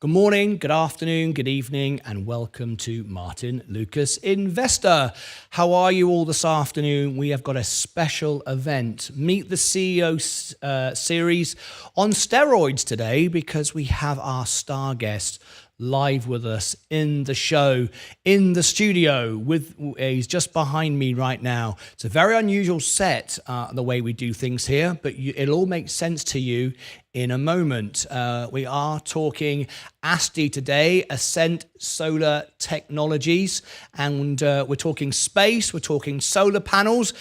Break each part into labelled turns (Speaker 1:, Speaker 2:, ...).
Speaker 1: Good morning, good afternoon, good evening, and welcome to Martyn Lucas Investor. How are you all this afternoon? We have got a special event, Meet the CEO series on steroids today, because we have our star guest live with us in the show, in the studio. He's just behind me right now. It's a very unusual set, the way we do things here, but it'll all make sense to you in a moment. We are talking ASTI today, Ascent Solar Technologies, and we're talking space, we're talking solar panels,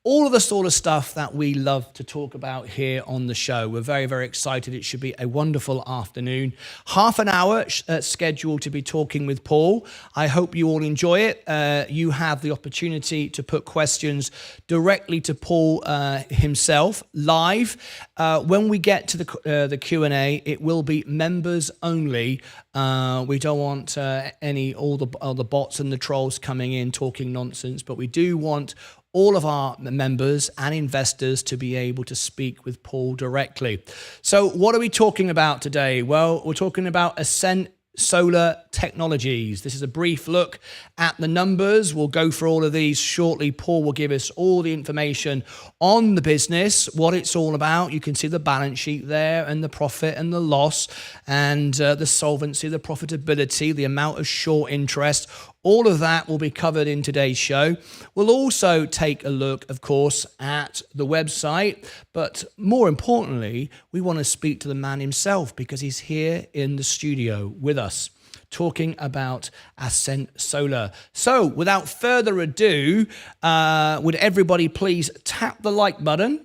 Speaker 1: all of the sort of stuff that we love to talk about here on the show. We're very, very excited. It should be a wonderful afternoon. Half an hour scheduled to be talking with Paul. I hope you all enjoy it. You have the opportunity to put questions directly to Paul himself live. When we get to the Q&A, it will be members only. We don't want all the bots and the trolls coming in talking nonsense, but we do want all of our members and investors to be able to speak with Paul directly. So what are we talking about today? Well, we're talking about Ascent Solar Technologies. This is a brief look at the numbers. We'll go through all of these shortly. Paul will give us all the information on the business, what it's all about. You can see the balance sheet there and the profit and the loss and the solvency, the profitability, the amount of short interest. All of that will be covered in today's show. We'll also take a look, of course, at the website, but more importantly, we want to speak to the man himself because he's here in the studio with us talking about Ascent Solar. So without further ado, would everybody please tap the like button?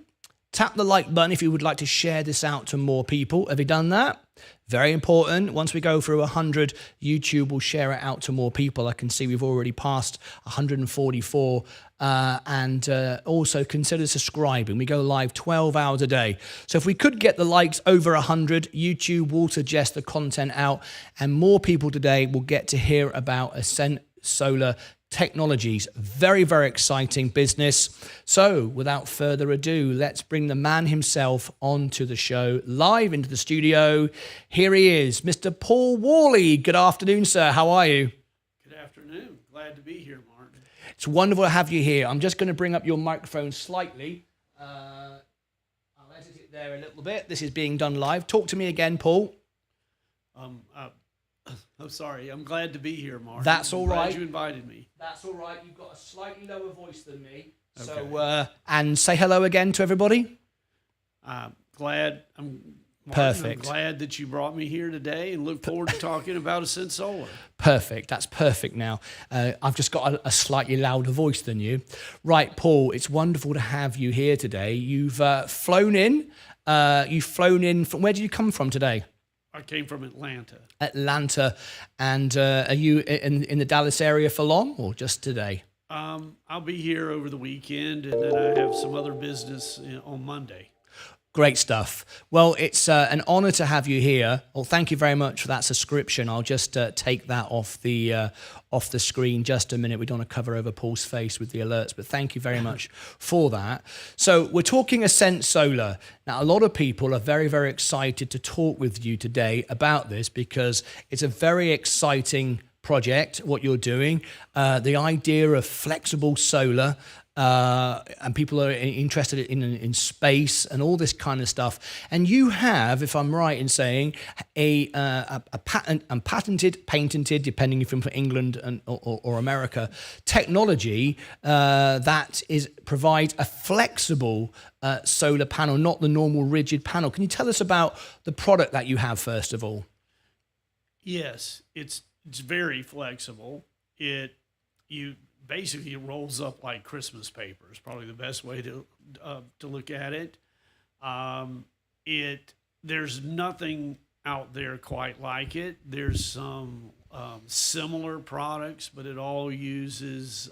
Speaker 1: Tap the like button if you would like to share this out to more people. Have you done that? Very important. Once we go through 100, YouTube will share it out to more people. I can see we've already passed 144. And also consider subscribing. We go live 12 hours a day. So if we could get the likes over 100, YouTube will suggest the content out, and more people today will get to hear about Ascent Solar Technologies. Very, very exciting business. So without further ado, let's bring the man himself onto the show, live into the studio. Here he is, Mr. Paul Worley. Good afternoon, sir. How are you?
Speaker 2: Good afternoon. Glad to be here, Martin.
Speaker 1: It's wonderful to have you here. I'm just going to bring up your microphone slightly. I'll edit it there a little bit. This is being done live. Talk to me again, Paul.
Speaker 2: I'm sorry. I'm glad to be here, Martin.
Speaker 1: That's all right.
Speaker 2: Glad you invited me.
Speaker 1: That's all right. You've got a slightly lower voice than me.
Speaker 2: Okay.
Speaker 1: So, and say hello again to everybody.
Speaker 2: Martin,
Speaker 1: Perfect.
Speaker 2: I'm glad that you brought me here today and look forward to talking about Ascent Solar.
Speaker 1: Perfect. That's perfect now. I've just got a slightly louder voice than you. Right, Paul, it's wonderful to have you here today. You've flown in. From, where did you come from today?
Speaker 2: I came from Atlanta.
Speaker 1: Atlanta. And are you in the Dallas area for long or just today?
Speaker 2: I'll be here over the weekend, and then I have some other business on Monday.
Speaker 1: Great stuff. Well, it's an honor to have you here. Well, thank you very much for that subscription. I'll just take that off the screen just a minute. We don't want to cover over Paul's face with the alerts, but thank you very much for that. So we're talking Ascent Solar. Now, a lot of people are very, very excited to talk with you today about this because it's a very exciting project, what you're doing. The idea of flexible solar, and people are interested in space and all this kind of stuff. And you have, if I'm right in saying, a patented, depending if you're from England or America, technology that provides a flexible solar panel, not the normal rigid panel. Can you tell us about the product that you have first of all?
Speaker 2: Yes, it's very flexible. Basically, it rolls up like Christmas paper. Is probably the best way to look at it. There's nothing out there quite like it. There's some similar products, but it all uses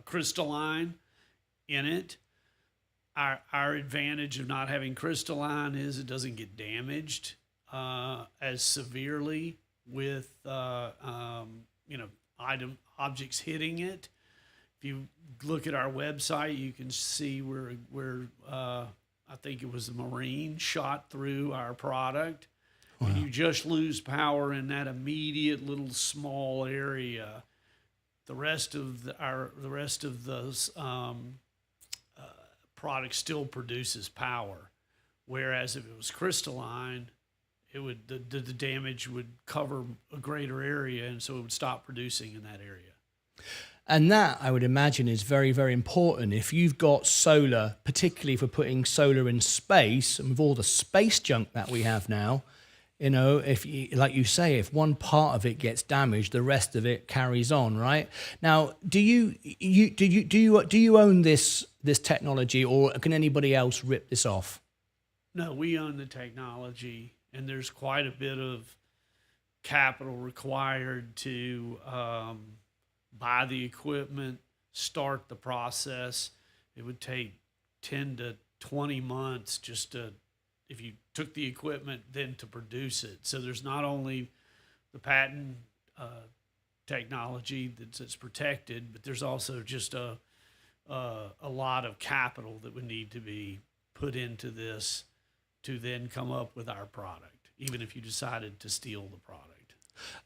Speaker 2: crystalline in it. Our advantage of not having crystalline is it doesn't get damaged as severely with objects hitting it. If you look at our website, you can see where I think it was a Marine shot through our product. and you just lose power in that immediate little small area, the rest of those product still produces power. Whereas if it was crystalline, it would the damage would cover a greater area, and so it would stop producing in that area.
Speaker 1: And that, I would imagine, is very, very important. If you've got solar, particularly for putting solar in space, and with all the space junk that we have now, you know, if you, like you say, if one part of it gets damaged, the rest of it carries on, right? Now, do you own this technology, or can anybody else rip this off?
Speaker 2: No, we own the technology, and there's quite a bit of capital required to buy the equipment, start the process. It would take 10 to 20 months just to, if you took the equipment, then to produce it. So there's not only the patent technology that's protected, but there's also just a lot of capital that would need to be put into this to then come up with our product, even if you decided to steal the product.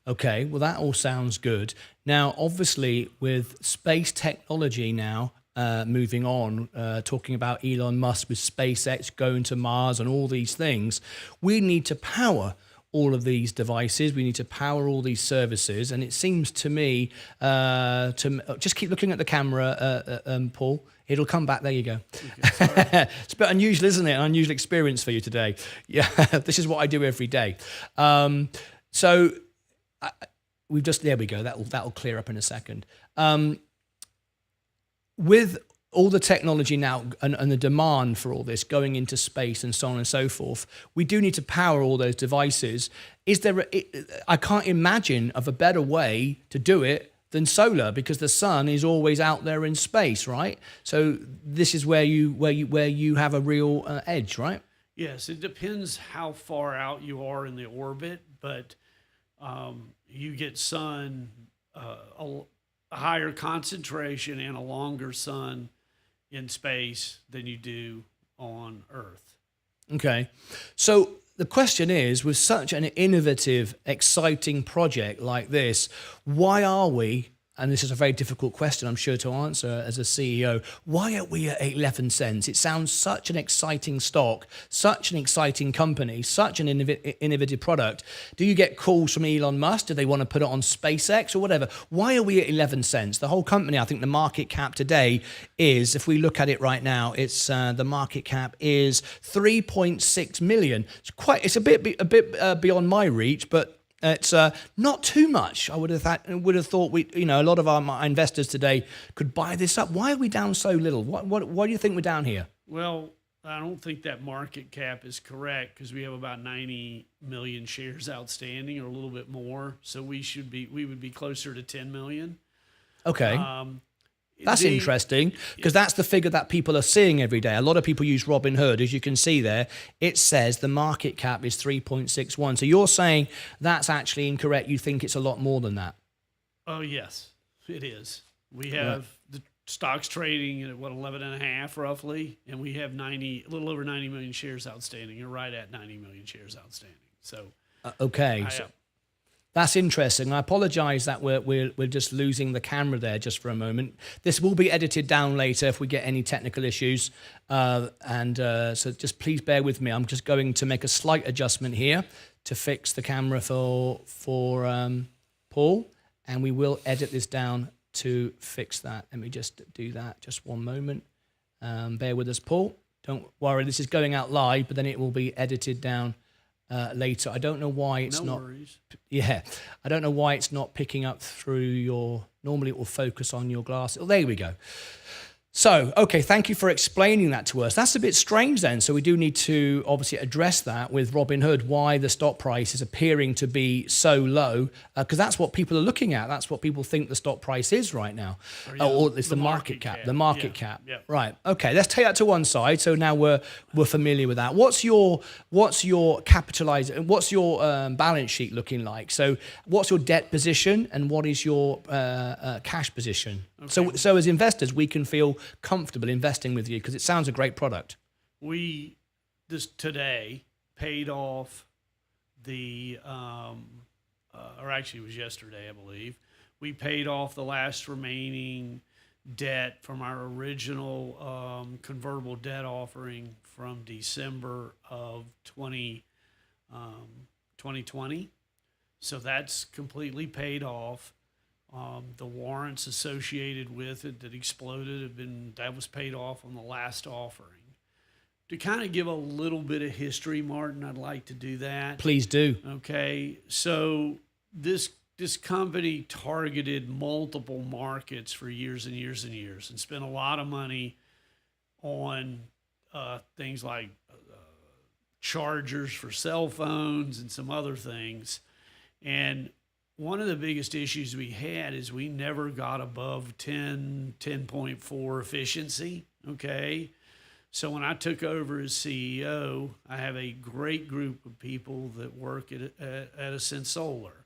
Speaker 1: Okay, well, that all sounds good. Now, obviously, with space technology now moving on, talking about Elon Musk with SpaceX going to Mars and all these things, we need to power all of these devices. We need to power all these services. And it seems to me, just keep looking at the camera, Paul. It'll come back. There you go. Okay, it's a bit unusual, isn't it? An unusual experience for you today. Yeah, this is what I do every day. We've just, there we go. That'll clear up in a second. With all the technology now and the demand for all this going into space and so on and so forth, we do need to power all those devices. I can't imagine of a better way to do it than solar, because the sun is always out there in space, right? So this is where you have a real edge, right?
Speaker 2: Yes, it depends how far out you are in the orbit, but you get sun, a higher concentration and a longer sun in space than you do on Earth.
Speaker 1: Okay. So the question is, with such an innovative, exciting project like this, why are we, and this is a very difficult question, I'm sure, to answer as a CEO, why are we at 11 cents? It sounds such an exciting stock, such an exciting company, such an innovative product. Do you get calls from Elon Musk? Do they want to put it on SpaceX or whatever? Why are we at 11 cents? The whole company, I think the market cap today is, if we look at it right now, it's the market cap is 3.6 million. It's a bit beyond my reach, but it's not too much. I would have thought a lot of our investors today could buy this up. Why are we down so little? Why do you think we're down here?
Speaker 2: Well, I don't think that market cap is correct, because we have about 90 million shares outstanding, or a little bit more. So we would be closer to 10 million.
Speaker 1: Okay. That's interesting, because that's the figure that people are seeing every day. A lot of people use Robinhood. As you can see there, it says the market cap is 3.61. So you're saying that's actually incorrect. You think it's a lot more than that?
Speaker 2: Oh, yes, it is. We have the stocks trading at 11.5 roughly, and we have a little over 90 million shares outstanding. You're right at 90 million shares outstanding. So
Speaker 1: okay. That's interesting. I apologize that we're just losing the camera there just for a moment. This will be edited down later if we get any technical issues. So just please bear with me. I'm just going to make a slight adjustment here to fix the camera for Paul, and we will edit this down to fix that. Let me just do that. Just one moment. Bear with us, Paul. Don't worry. This is going out live, but then it will be edited down later. I don't know why it's not.
Speaker 2: Worries.
Speaker 1: Yeah, I don't know why it's not picking up through your. Normally, it will focus on your glasses. Oh, there we go. So, okay, thank you for explaining that to us. That's a bit strange then. So we do need to obviously address that with Robinhood, why the stock price is appearing to be so low, because that's what people are looking at. That's what people think the stock price is right now. Or it's the market cap. The market cap.
Speaker 2: Yeah.
Speaker 1: Right. Okay, let's take that to one side. So now we're familiar with that. What's your capitalization? What's your balance sheet looking like? So what's your debt position and what is your cash position? Okay. So as investors, we can feel comfortable investing with you, because it sounds a great product.
Speaker 2: We today paid off or actually it was yesterday, I believe, we paid off the last remaining debt from our original convertible debt offering from December of 2020. So that's completely paid off. The warrants associated with it that exploded that was paid off on the last offering. To kind of give a little bit of history, Martin, I'd like to do that.
Speaker 1: Please do.
Speaker 2: Okay, so this company targeted multiple markets for years and years and years, and spent a lot of money on things like chargers for cell phones and some other things. And one of the biggest issues we had is we never got above 10.4 efficiency. Okay. So when I took over as CEO, I have a great group of people that work at Ascent Solar.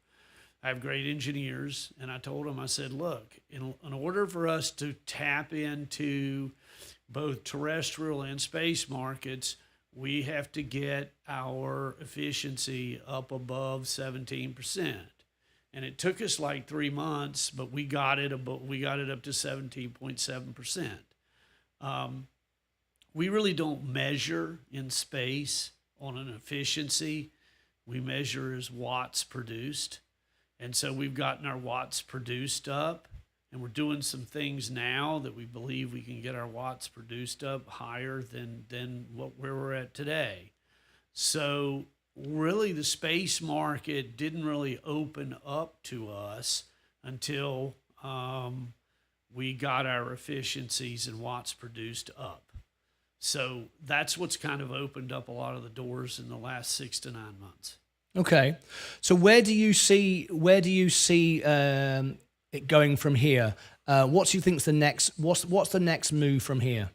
Speaker 2: I have great engineers, and I told them, I said, look, in order for us to tap into both terrestrial and space markets, we have to get our efficiency up above 17%. And it took us like 3 months, but we got it up to 17.7%. We really don't measure in space on an efficiency. We measure as watts produced. And so we've gotten our watts produced up, and we're doing some things now that we believe we can get our watts produced up higher than where we're at today. So really the space market didn't really open up to us until we got our efficiencies and watts produced up. So that's what's kind of opened up a lot of the doors in the last 6 to 9 months.
Speaker 1: Okay, so where do you see it going from here? What do you think's the next? What's the next move from here?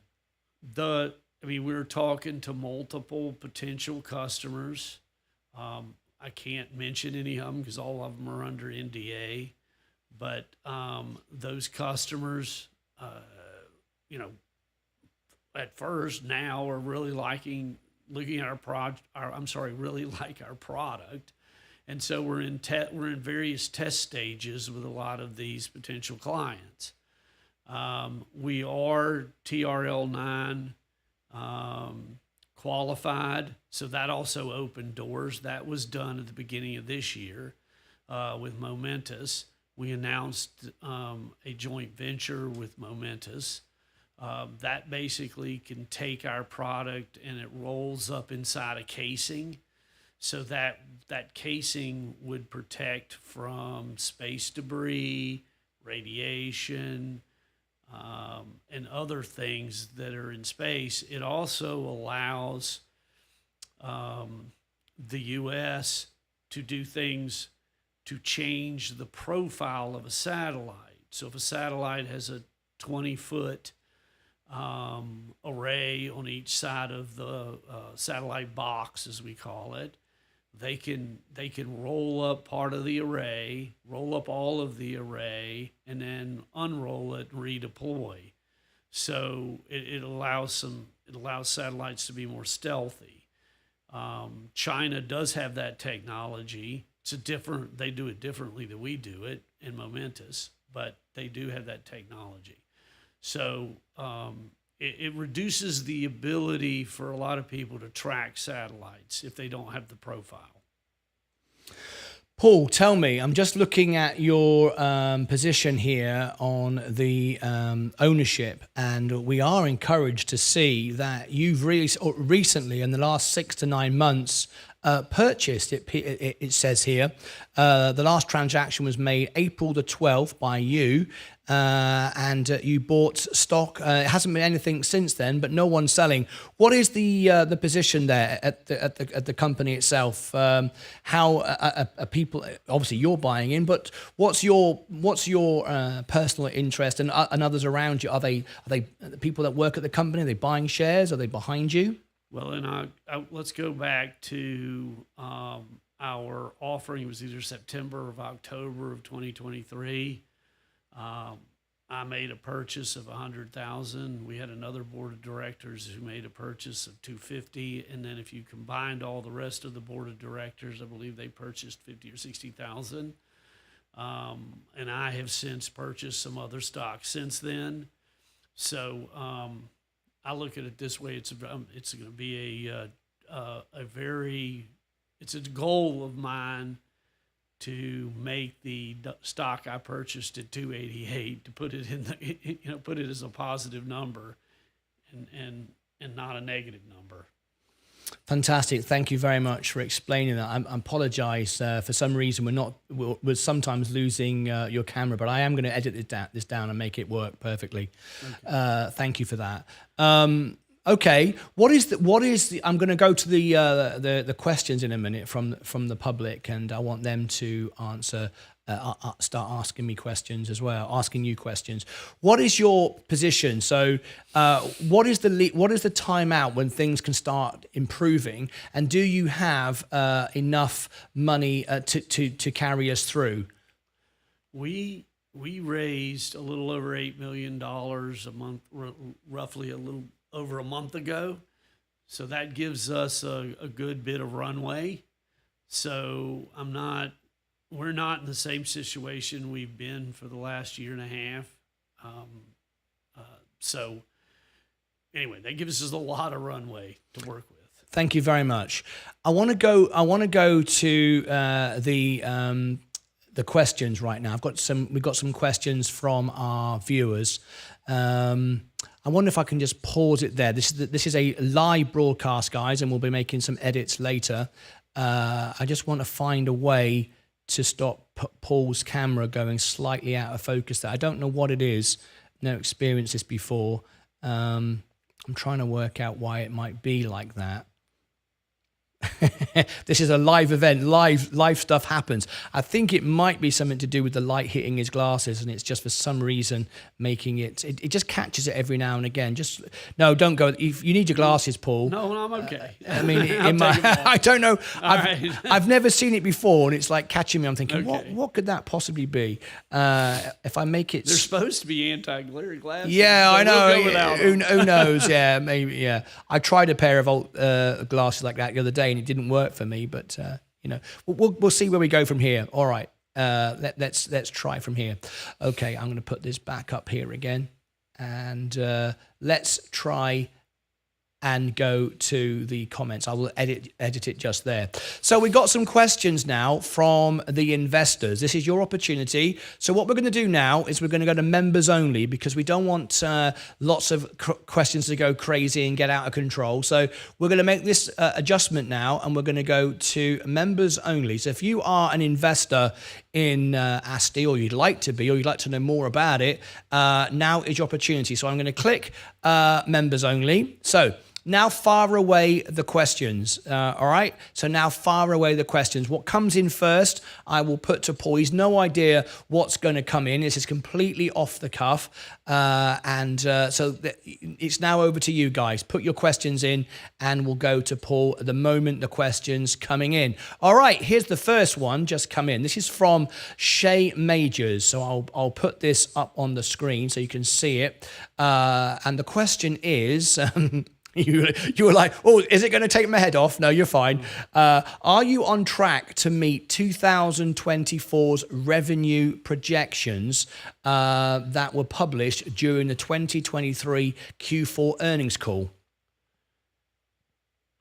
Speaker 2: We're talking to multiple potential customers. I can't mention any of them because all of them are under NDA. But those customers, at first now are really looking at really like our product. And so we're in various test stages with a lot of these potential clients. We are TRL9 qualified, so that also opened doors. That was done at the beginning of this year with Momentous. We announced a joint venture with Momentous. That basically can take our product and it rolls up inside a casing, so that casing would protect from space debris, radiation, and other things that are in space. It also allows the U.S. to do things to change the profile of a satellite. So if a satellite has a 20-foot array on each side of the satellite box, as we call it, they can roll up part of the array, roll up all of the array, and then unroll it and redeploy. So it allows satellites to be more stealthy. China does have that technology. They do it differently than we do it in Momentous, but they do have that technology. So it reduces the ability for a lot of people to track satellites if they don't have the profile.
Speaker 1: Paul, tell me, I'm just looking at your position here on the ownership, and we are encouraged to see that you've recently, in the last 6 to 9 months, purchased, it says here, the last transaction was made April the 12th by you, and you bought stock. It hasn't been anything since then, but no one's selling. What is the position there at the company itself? How are people? Obviously, you're buying in, but what's your personal interest and others around you? Are they people that work at the company? Are they buying shares? Are they behind you?
Speaker 2: Well, and let's go back to our offering. It was either September or October of 2023. I made a purchase of 100,000. We had another board of directors who made a purchase of 250, and then if you combined all the rest of the board of directors, I believe they purchased 50 or 60,000. And I have since purchased some other stock since then. So I look at it this way: it's going to be it's a goal of mine to make the stock I purchased at 288 to put it in the put it as a positive number, and not a negative number.
Speaker 1: Fantastic. Thank you very much for explaining that. I apologize for some reason we're sometimes losing your camera, but I am going to edit this down and make it work perfectly. Thank you for that. Okay. What is the? I'm going to go to the questions in a minute from the public, and I want them to answer. Start asking me questions as well, asking you questions. What is your position? So, what is the time out when things can start improving? And do you have enough money to carry us through?
Speaker 2: We raised a little over $8 million a month, roughly a little over a month ago. So that gives us a good bit of runway. So we're not in the same situation we've been for the last year and a half. So anyway, that gives us a lot of runway to work with.
Speaker 1: Thank you very much. I want to go to the questions right now. We've got some questions from our viewers. I wonder if I can just pause it there. This is a live broadcast, guys, and we'll be making some edits later. I just want to find a way to stop Paul's camera going slightly out of focus there. I don't know what it is. No experienced this before. I'm trying to work out why it might be like that. This is a live event. Live stuff happens. I think it might be something to do with the light hitting his glasses, and it's just for some reason making it just catches it every now and again. Just no, don't go. If you need your glasses, Paul.
Speaker 2: No, I'm okay.
Speaker 1: I mean, I don't know. I've never seen it before, and it's like catching me. I'm thinking,
Speaker 2: Okay.
Speaker 1: what could that possibly be? If I make it,
Speaker 2: They're supposed to be anti-glare glasses.
Speaker 1: yeah, I know.
Speaker 2: We'll go without them.
Speaker 1: Who knows? Yeah, maybe. Yeah, I tried a pair of glasses like that the other day, and it didn't work for me. But we'll see where we go from here. All right, let's try from here. Okay, I'm going to put this back up here again, and let's try and go to the comments. I will edit it just there. So we got some questions now from the investors. This is your opportunity. So what we're going to do now is we're going to go to members only, because we don't want lots of questions to go crazy and get out of control. So we're going to make this adjustment now, and we're going to go to members only. So if you are an investor in ASTI, or you'd like to be, or you'd like to know more about it, now is your opportunity. So I'm going to click members only. So now fire away the questions, all right? So now fire away the questions. What comes in first, I will put to Paul. He's no idea what's going to come in. This is completely off the cuff. So it's now over to you guys. Put your questions in, and we'll go to Paul at the moment the questions coming in. All right, here's the first one just come in. This is from Shay Majors. So I'll put this up on the screen so you can see it. And the question is... You were like, oh, is it going to take my head off? No, you're fine. Are you on track to meet 2024's revenue projections that were published during the 2023 Q4 earnings call?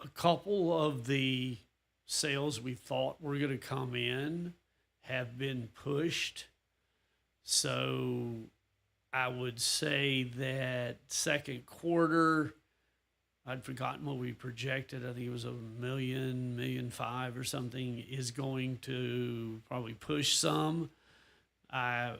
Speaker 2: A couple of the sales we thought were going to come in have been pushed. So I would say that second quarter... I'd forgotten what we projected. I think it was $1.5 million or something, is going to probably push some. That's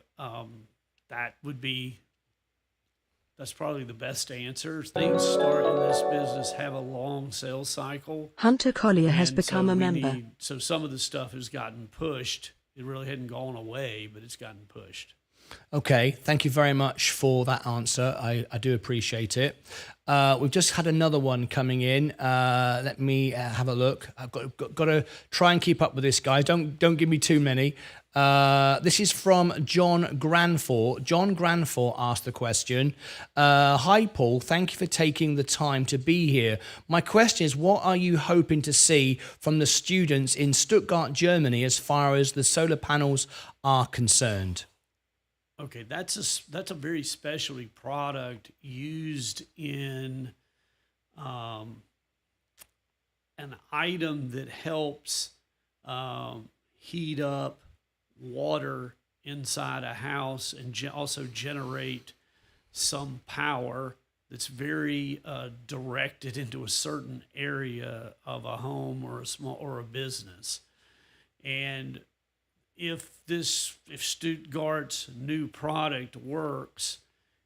Speaker 2: probably the best answer. Things start in this business have a long sales cycle.
Speaker 3: Hunter Collier has become a member.
Speaker 2: So some of the stuff has gotten pushed. It really hadn't gone away, but it's gotten pushed.
Speaker 1: Okay, thank you very much for that answer. I do appreciate it. We've just had another one coming in. Let me have a look. I've got to try and keep up with this, guys. Don't give me too many. This is from John Granfor. John Granfor asked the question. Hi, Paul. Thank you for taking the time to be here. My question is, what are you hoping to see from the students in Stuttgart, Germany, as far as the solar panels are concerned?
Speaker 2: Okay, that's a very specialty product used in an item that helps heat up water inside a house and also generate some power that's very directed into a certain area of a home or a business. And if Stuttgart's new product works,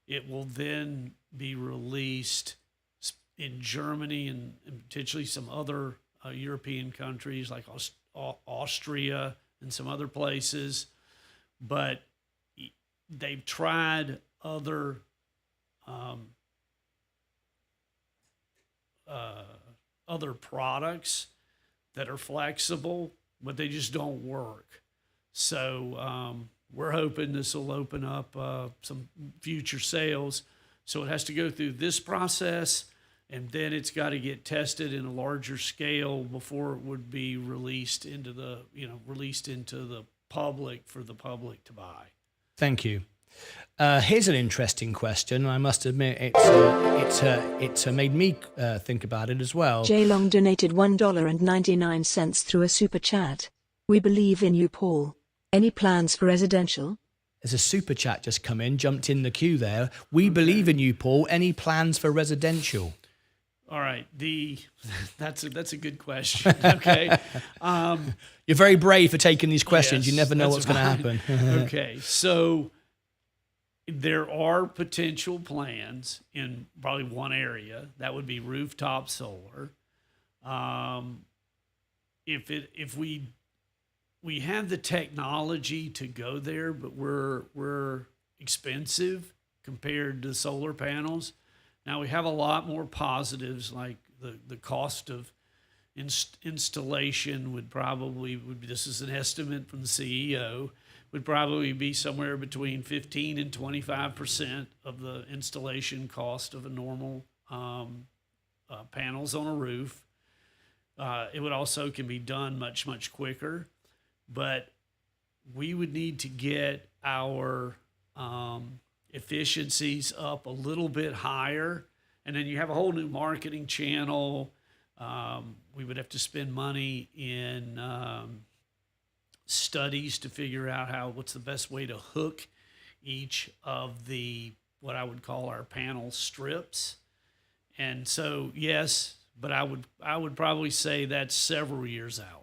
Speaker 2: it will then be released in Germany and potentially some other European countries like Austria and some other places. But they've tried other products that are flexible, but they just don't work. So we're hoping this will open up some future sales. So it has to go through this process, and then it's got to get tested in a larger scale before it would be released into the public for the public to buy.
Speaker 1: Thank you. Here's an interesting question. I must admit, it made me think about it as well.
Speaker 3: J Long donated $1.99 through a super chat. We believe in you, Paul. Any plans for residential?
Speaker 1: There's a super chat just come in, jumped in the queue there. We believe in you, Paul. Any plans for residential?
Speaker 2: All right, that's a good question. Okay,
Speaker 1: you're very brave for taking these questions.
Speaker 2: Yes,
Speaker 1: you never know what's going to happen.
Speaker 2: Okay, so there are potential plans in probably one area that would be rooftop solar. If we have the technology to go there, but we're expensive compared to solar panels. Now we have a lot more positives, like the cost of installation would be, this is an estimate from the CEO, would probably be somewhere between 15 and 25% of the installation cost of a normal panels on a roof. It would also can be done much, much quicker, but we would need to get our efficiencies up a little bit higher. And then you have a whole new marketing channel. We would have to spend money in studies to figure out what's the best way to hook each of what I would call our panel strips. And so, yes, but I would probably say that's several years out.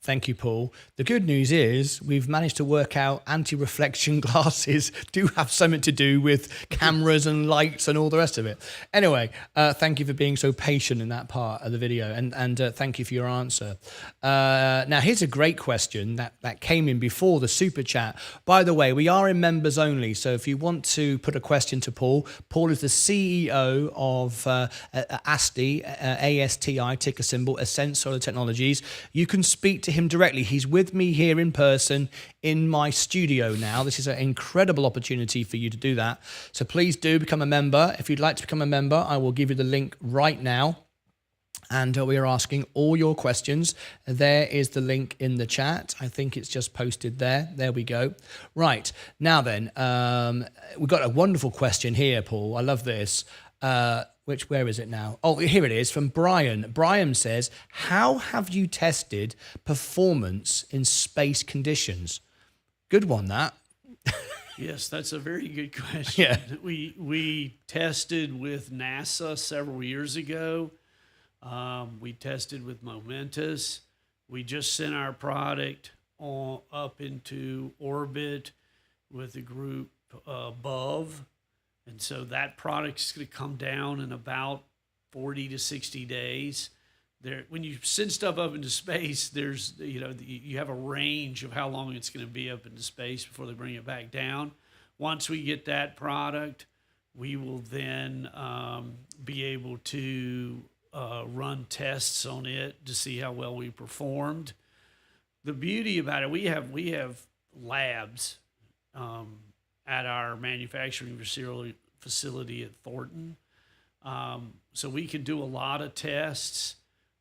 Speaker 1: Thank you, Paul. The good news is we've managed to work out anti-reflection glasses do have something to do with cameras and lights and all the rest of it. Anyway, thank you for being so patient in that part of the video, and thank you for your answer. Now, here's a great question that came in before the super chat. By the way, we are in members only, so if you want to put a question to Paul, Paul is the CEO of ASTI, ASTI, ticker symbol, Ascent Solar Technologies. You can speak to him directly. He's with me here in person in my studio now. This is an incredible opportunity for you to do that. So please do become a member. If you'd like to become a member, I will give you the link right now. And we are asking all your questions. There is the link in the chat. I think it's just posted there. There we go. Right. Now then, we've got a wonderful question here, Paul. I love this. Where is it now? Oh, here it is from Brian. Brian says, how have you tested performance in space conditions? Good one, that.
Speaker 2: Yes, that's a very good question.
Speaker 1: Yeah.
Speaker 2: We tested with NASA several years ago. We tested with Momentous. We just sent our product up into orbit with a group above. And so that product's going to come down in about 40 to 60 days. When you send stuff up into space, you have a range of how long it's going to be up into space before they bring it back down. once we get that product, we will then be able to run tests on it to see how well we performed. The beauty about it, we have labs at our manufacturing facility at Thornton, so we can do a lot of tests.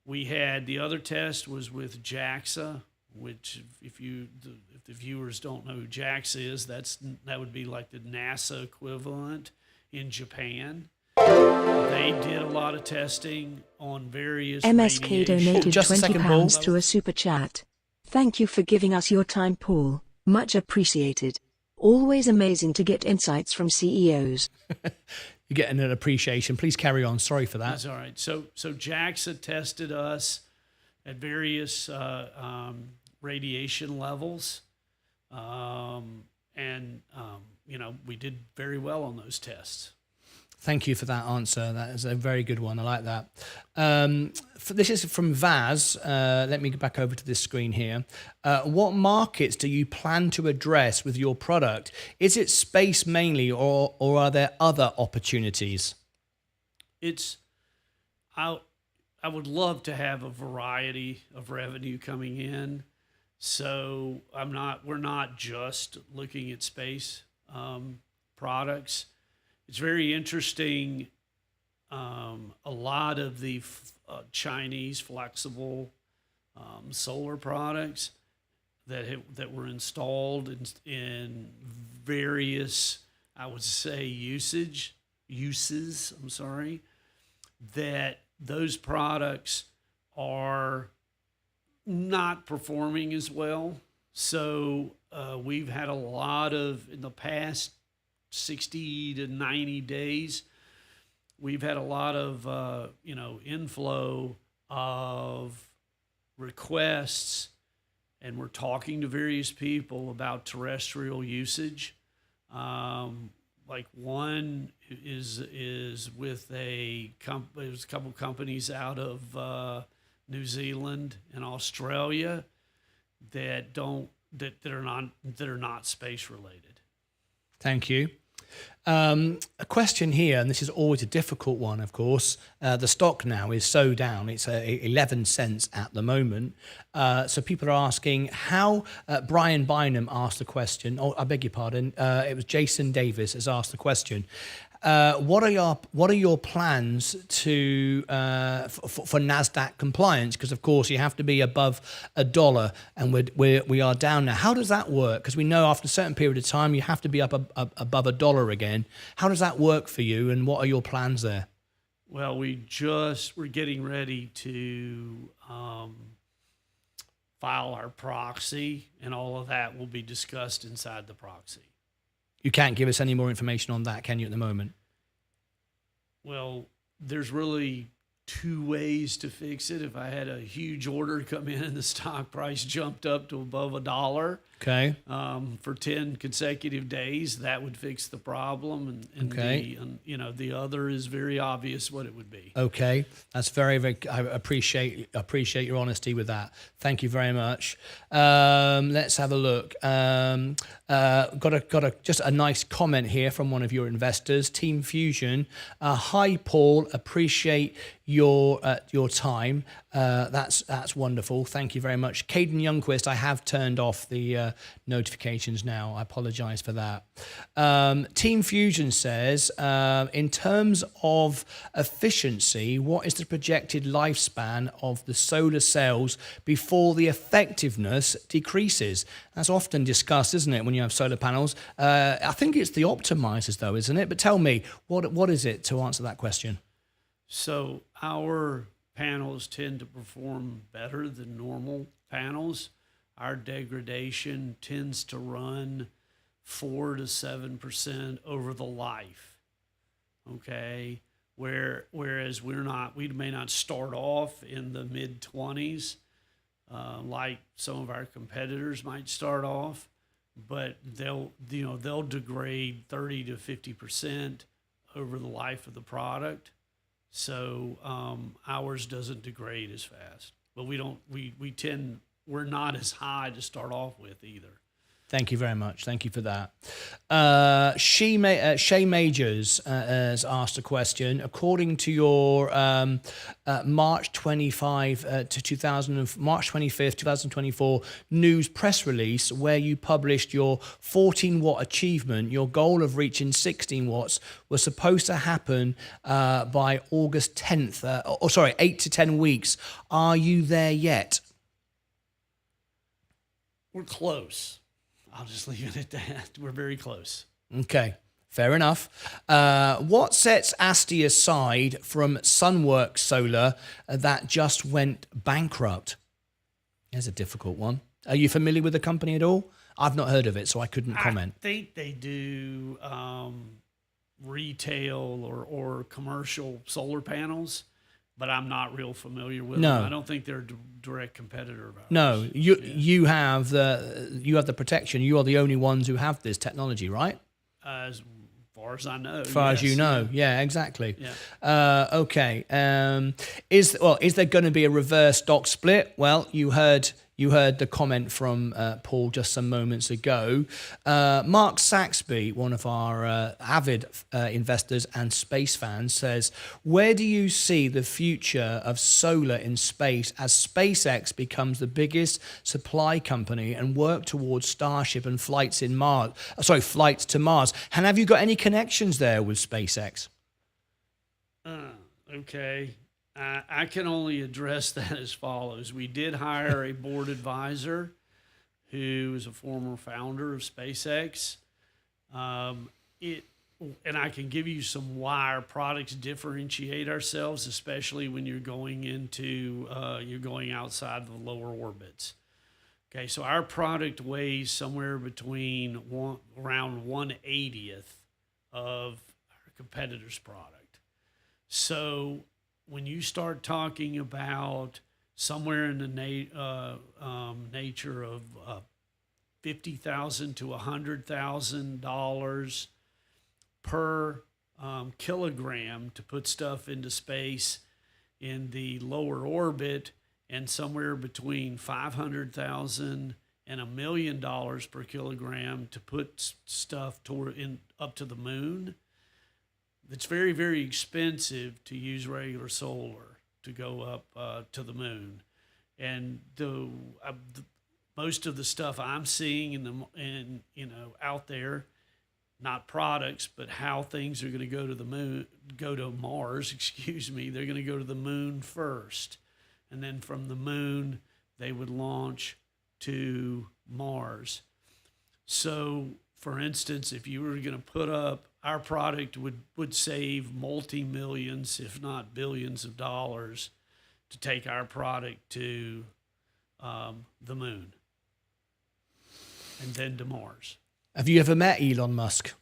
Speaker 2: We had the other test was with JAXA, which if the viewers don't know who JAXA is, that would be like the NASA equivalent in Japan. They did a lot of testing on various
Speaker 3: MSK
Speaker 2: radiation.
Speaker 3: donated
Speaker 1: Just a second, Paul.
Speaker 3: £20 through a super chat. Thank you for giving us your time, Paul. Much appreciated. Always amazing to get insights from CEOs.
Speaker 1: You're getting an appreciation. Please carry on. Sorry for that.
Speaker 2: That's all right. So JAXA tested us at various radiation levels, and we did very well on those tests.
Speaker 1: Thank you for that answer. That is a very good one. I like that. This is from Vaz. Let me go back over to this screen here. What markets do you plan to address with your product? Is it space mainly, or are there other opportunities?
Speaker 2: I would love to have a variety of revenue coming in. So we're not just looking at space products. It's very interesting. A lot of the Chinese flexible solar products that were installed in various, I would say, uses. I'm sorry, that those products are not performing as well. So we've had a lot of, in the past 60 to 90 days, we've had a lot of inflow of requests, and we're talking to various people about terrestrial usage. Like one is with there's a couple companies out of New Zealand and Australia that are not space related.
Speaker 1: Thank you. A question here, and this is always a difficult one, of course. The stock now is so down. It's 11 cents at the moment. So people are asking how, Brian Bynum asked the question. Oh, I beg your pardon. It was Jason Davis has asked the question. What are your plans to for NASDAQ compliance? Because of course you have to be above $1, and we are down now. How does that work? Because we know after a certain period of time you have to be up above $1 again. How does that work for you, and what are your plans there?
Speaker 2: Well, we're getting ready to file our proxy, and all of that will be discussed inside the proxy.
Speaker 1: You can't give us any more information on that, can you, at the moment?
Speaker 2: Well, there's really two ways to fix it. If I had a huge order come in and the stock price jumped up to above $1,
Speaker 1: okay,
Speaker 2: for 10 consecutive days, that would fix the problem. And
Speaker 1: okay,
Speaker 2: the other is very obvious what it would be.
Speaker 1: Okay, that's very, very. I appreciate your honesty with that. Thank you very much. Let's have a look. Got just a nice comment here from one of your investors, Team Fusion. Hi, Paul. Appreciate your time. That's wonderful. Thank you very much. Caden Youngquist, I have turned off the notifications now. I apologize for that. Team Fusion says, in terms of efficiency, what is the projected lifespan of the solar cells before the effectiveness decreases? That's often discussed, isn't it, when you have solar panels? I think it's the optimizers, though, isn't it? But tell me, what is it to answer that question?
Speaker 2: So our panels tend to perform better than normal panels. Our degradation tends to run 4 to 7% over the life. Okay, whereas we may not start off in the mid-20s like some of our competitors might start off, but they'll degrade 30 to 50% over the life of the product. So ours doesn't degrade as fast, but we're not as high to start off with either.
Speaker 1: Thank you very much. Thank you for that. Shay Majors has asked a question. According to your March 25th, 2024 news press release, where you published your 14-watt achievement, your goal of reaching 16 watts was supposed to happen by August 10th. 8 to 10 weeks. Are you there yet?
Speaker 2: We're close. I'll just leave it at that. We're very close.
Speaker 1: Okay, fair enough. What sets ASTI aside from Sunworks Solar that just went bankrupt? Here's a difficult one. Are you familiar with the company at all? I've not heard of it, so I couldn't comment.
Speaker 2: I think they do retail or commercial solar panels, but I'm not real familiar with them. I don't think they're a direct competitor of ours.
Speaker 1: No, you have the protection. You are the only ones who have this technology, right?
Speaker 2: As far as I know.
Speaker 1: As far as you know. Yeah, exactly. Yeah. Okay. Is there going to be a reverse stock split? Well, you heard the comment from Paul just some moments ago. Mark Saxby, one of our avid investors and space fans, says, where do you see the future of solar in space as SpaceX becomes the biggest supply company and work towards Starship and flights to Mars? And have you got any connections there with SpaceX?
Speaker 2: Okay. I can only address that as follows. We did hire a board advisor who is a former founder of SpaceX. And I can give you some why our products differentiate ourselves, especially when you're going outside the lower orbits. Okay, so our product weighs somewhere between around 1/80th of our competitor's product. So when you start talking about somewhere in the nature of $50,000 to $100,000 per kilogram to put stuff into space in the lower orbit, and somewhere between $500,000 and $1 million per kilogram to put stuff up to the moon, it's very, very expensive to use regular solar to go up to the moon. And most of the stuff I'm seeing out there, not products, but how things are going to go to Mars, they're going to go to the moon first. And then from the moon, they would launch to Mars. So, for instance, if you were going to put up, our product would save multi-millions, if not billions of dollars to take our product to the moon and then to Mars.
Speaker 1: Have you ever met Elon Musk?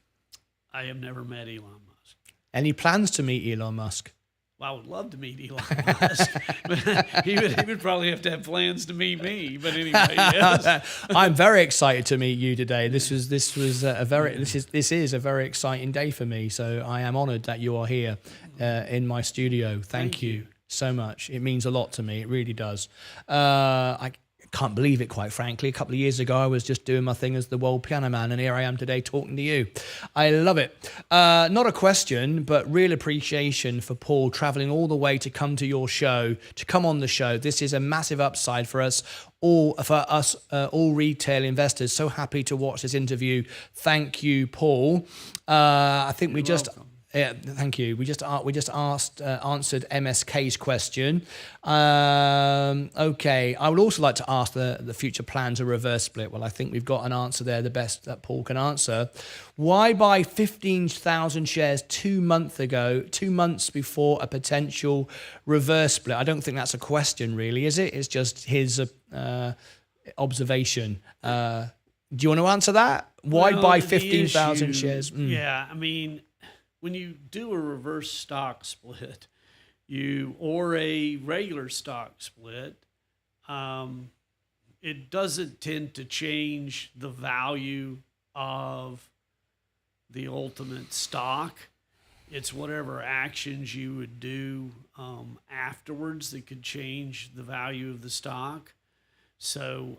Speaker 2: I have never met Elon Musk.
Speaker 1: Any plans to meet Elon Musk?
Speaker 2: Well, I would love to meet Elon Musk, but he would probably have to have plans to meet me. But anyway, yes.
Speaker 1: I'm very excited to meet you today. This is a very exciting day for me. So I am honoured that you are here in my studio. Thank you so much. It means a lot to me. It really does. I can't believe it, quite frankly. A couple of years ago, I was just doing my thing as the world piano man, and here I am today talking to you. I love it. Not a question, but real appreciation for Paul traveling all the way to come to your show, to come on the show. This is a massive upside for us, all retail investors. So happy to watch this interview. Thank you, Paul. I think
Speaker 2: You're welcome.
Speaker 1: Yeah, thank you. We just answered MSK's question. Okay, I would also like to ask the future plans of reverse split. Well, I think we've got an answer there, the best that Paul can answer. Why buy 15,000 shares 2 months before a potential reverse split? I don't think that's a question, really, is it? It's just his observation. Do you want to answer that? Why buy 15,000 shares?
Speaker 2: Yeah, I mean, when you do a reverse stock split, or a regular stock split, it doesn't tend to change the value of the ultimate stock. It's whatever actions you would do afterwards that could change the value of the stock. So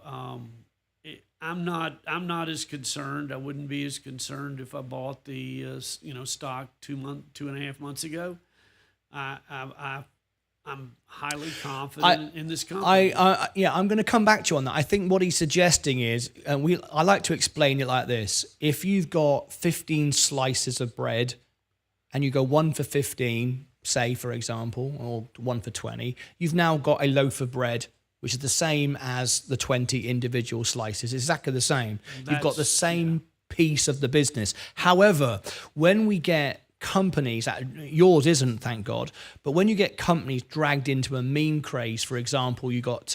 Speaker 2: I'm not as concerned. I wouldn't be as concerned if I bought the stock 2.5 months ago. I'm highly confident in this company.
Speaker 1: I'm going to come back to you on that. I think what he's suggesting is, I like to explain it like this: if you've got 15 slices of bread, and you go 1 for 15, say for example, or 1 for 20, you've now got a loaf of bread, which is the same as the 20 individual slices. It's exactly the same. You've got the same piece of the business. However, when we get companies, yours isn't, thank God, but when you get companies dragged into a meme craze, for example, you got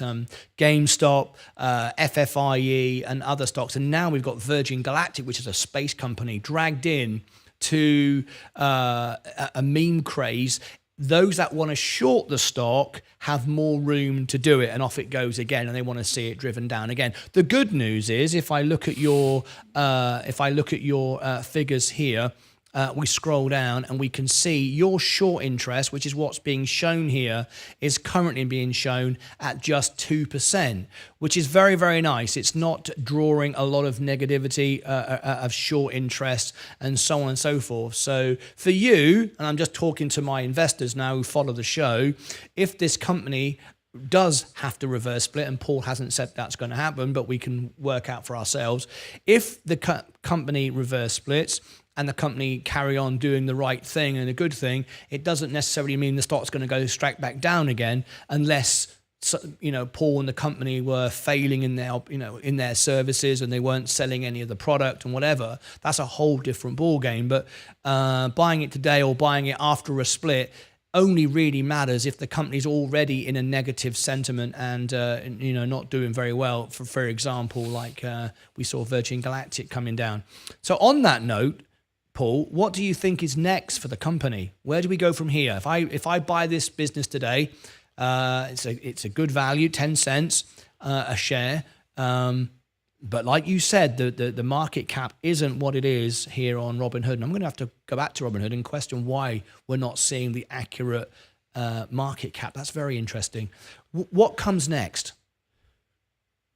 Speaker 1: GameStop, FFIE, and other stocks, and now we've got Virgin Galactic, which is a space company, dragged in to a meme craze. Those that want to short the stock have more room to do it, and off it goes again, and they want to see it driven down again. The good news is, if I look at your figures here, we scroll down and we can see your short interest, which is what's being shown here, is currently being shown at just 2%, which is very, very nice. It's not drawing a lot of negativity of short interest and so on and so forth. So for you, and I'm just talking to my investors now who follow the show, if this company does have to reverse split, and Paul hasn't said that's going to happen, but we can work out for ourselves. If the company reverse splits and the company carry on doing the right thing and a good thing, it doesn't necessarily mean the stock's going to go straight back down again, unless Paul and the company were failing in their services and they weren't selling any of the product and whatever. That's a whole different ball game. But buying it today or buying it after a split only really matters if the company's already in a negative sentiment and not doing very well. For example, like we saw Virgin Galactic coming down. So on that note, Paul, what do you think is next for the company? Where do we go from here? If I buy this business today, it's a good value, 10 cents a share. But like you said, the market cap isn't what it is here on Robinhood. And I'm going to have to go back to Robinhood and question why we're not seeing the accurate market cap. That's very interesting. What comes next?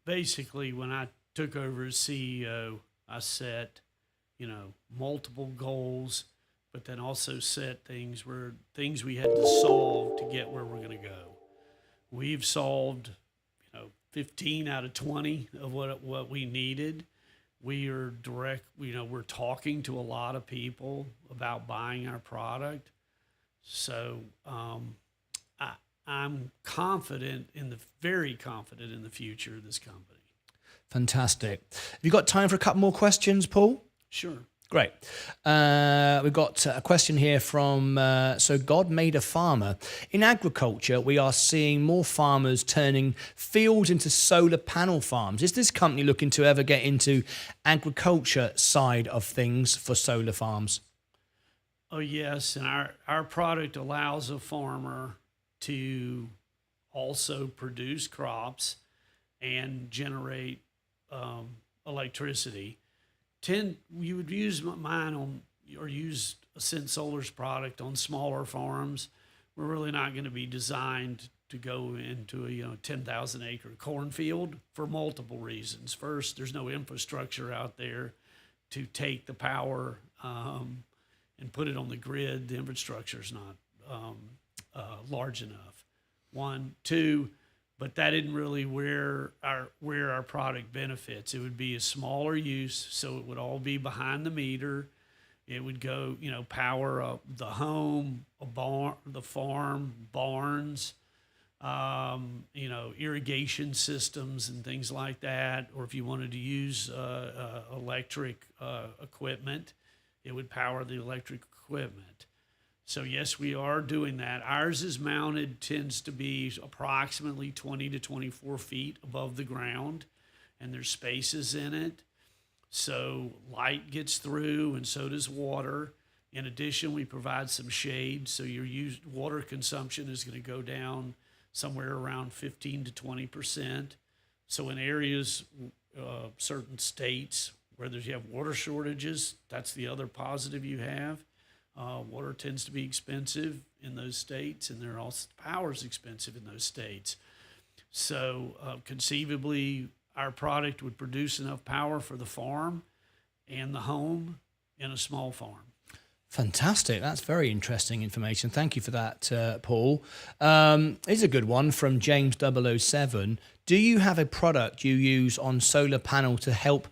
Speaker 2: Basically, when I took over as CEO, I set multiple goals, but then also set things we had to solve to get where we're going to go. We've solved 15 out of 20 of what we needed. We are we're talking to a lot of people about buying our product. So I'm very confident in the future of this company.
Speaker 1: Fantastic. Have you got time for a couple more questions, Paul?
Speaker 2: Sure.
Speaker 1: Great. We've got a question here from, so God made a farmer. In agriculture, we are seeing more farmers turning fields into solar panel farms. Is this company looking to ever get into agriculture side of things for solar farms?
Speaker 2: Oh, yes. And our product allows a farmer to also produce crops and generate electricity. You would use mine or use Ascent Solar's product on smaller farms. We're really not going to be designed to go into a 10,000 acre cornfield for multiple reasons. First, there's no infrastructure out there to take the power and put it on the grid. The infrastructure is not large enough. 1, 2. But that isn't really where our product benefits. It would be a smaller use, so it would all be behind the meter. It would go, power up the home, the farm, barns, irrigation systems and things like that. Or if you wanted to use electric equipment, it would power the electric equipment. So yes, we are doing that. Ours is tends to be approximately 20 to 24 feet above the ground, and there's spaces in it. So light gets through, and so does water. In addition, we provide some shade, so your water consumption is going to go down somewhere around 15 to 20%. So in areas, certain states where you have water shortages, that's the other positive you have. Water tends to be expensive in those states, and power is expensive in those states. So conceivably, our product would produce enough power for the farm and the home in a small farm.
Speaker 1: Fantastic. That's very interesting information. Thank you for that, Paul. Here's a good one from James 007. Do you have a product you use on solar panel to help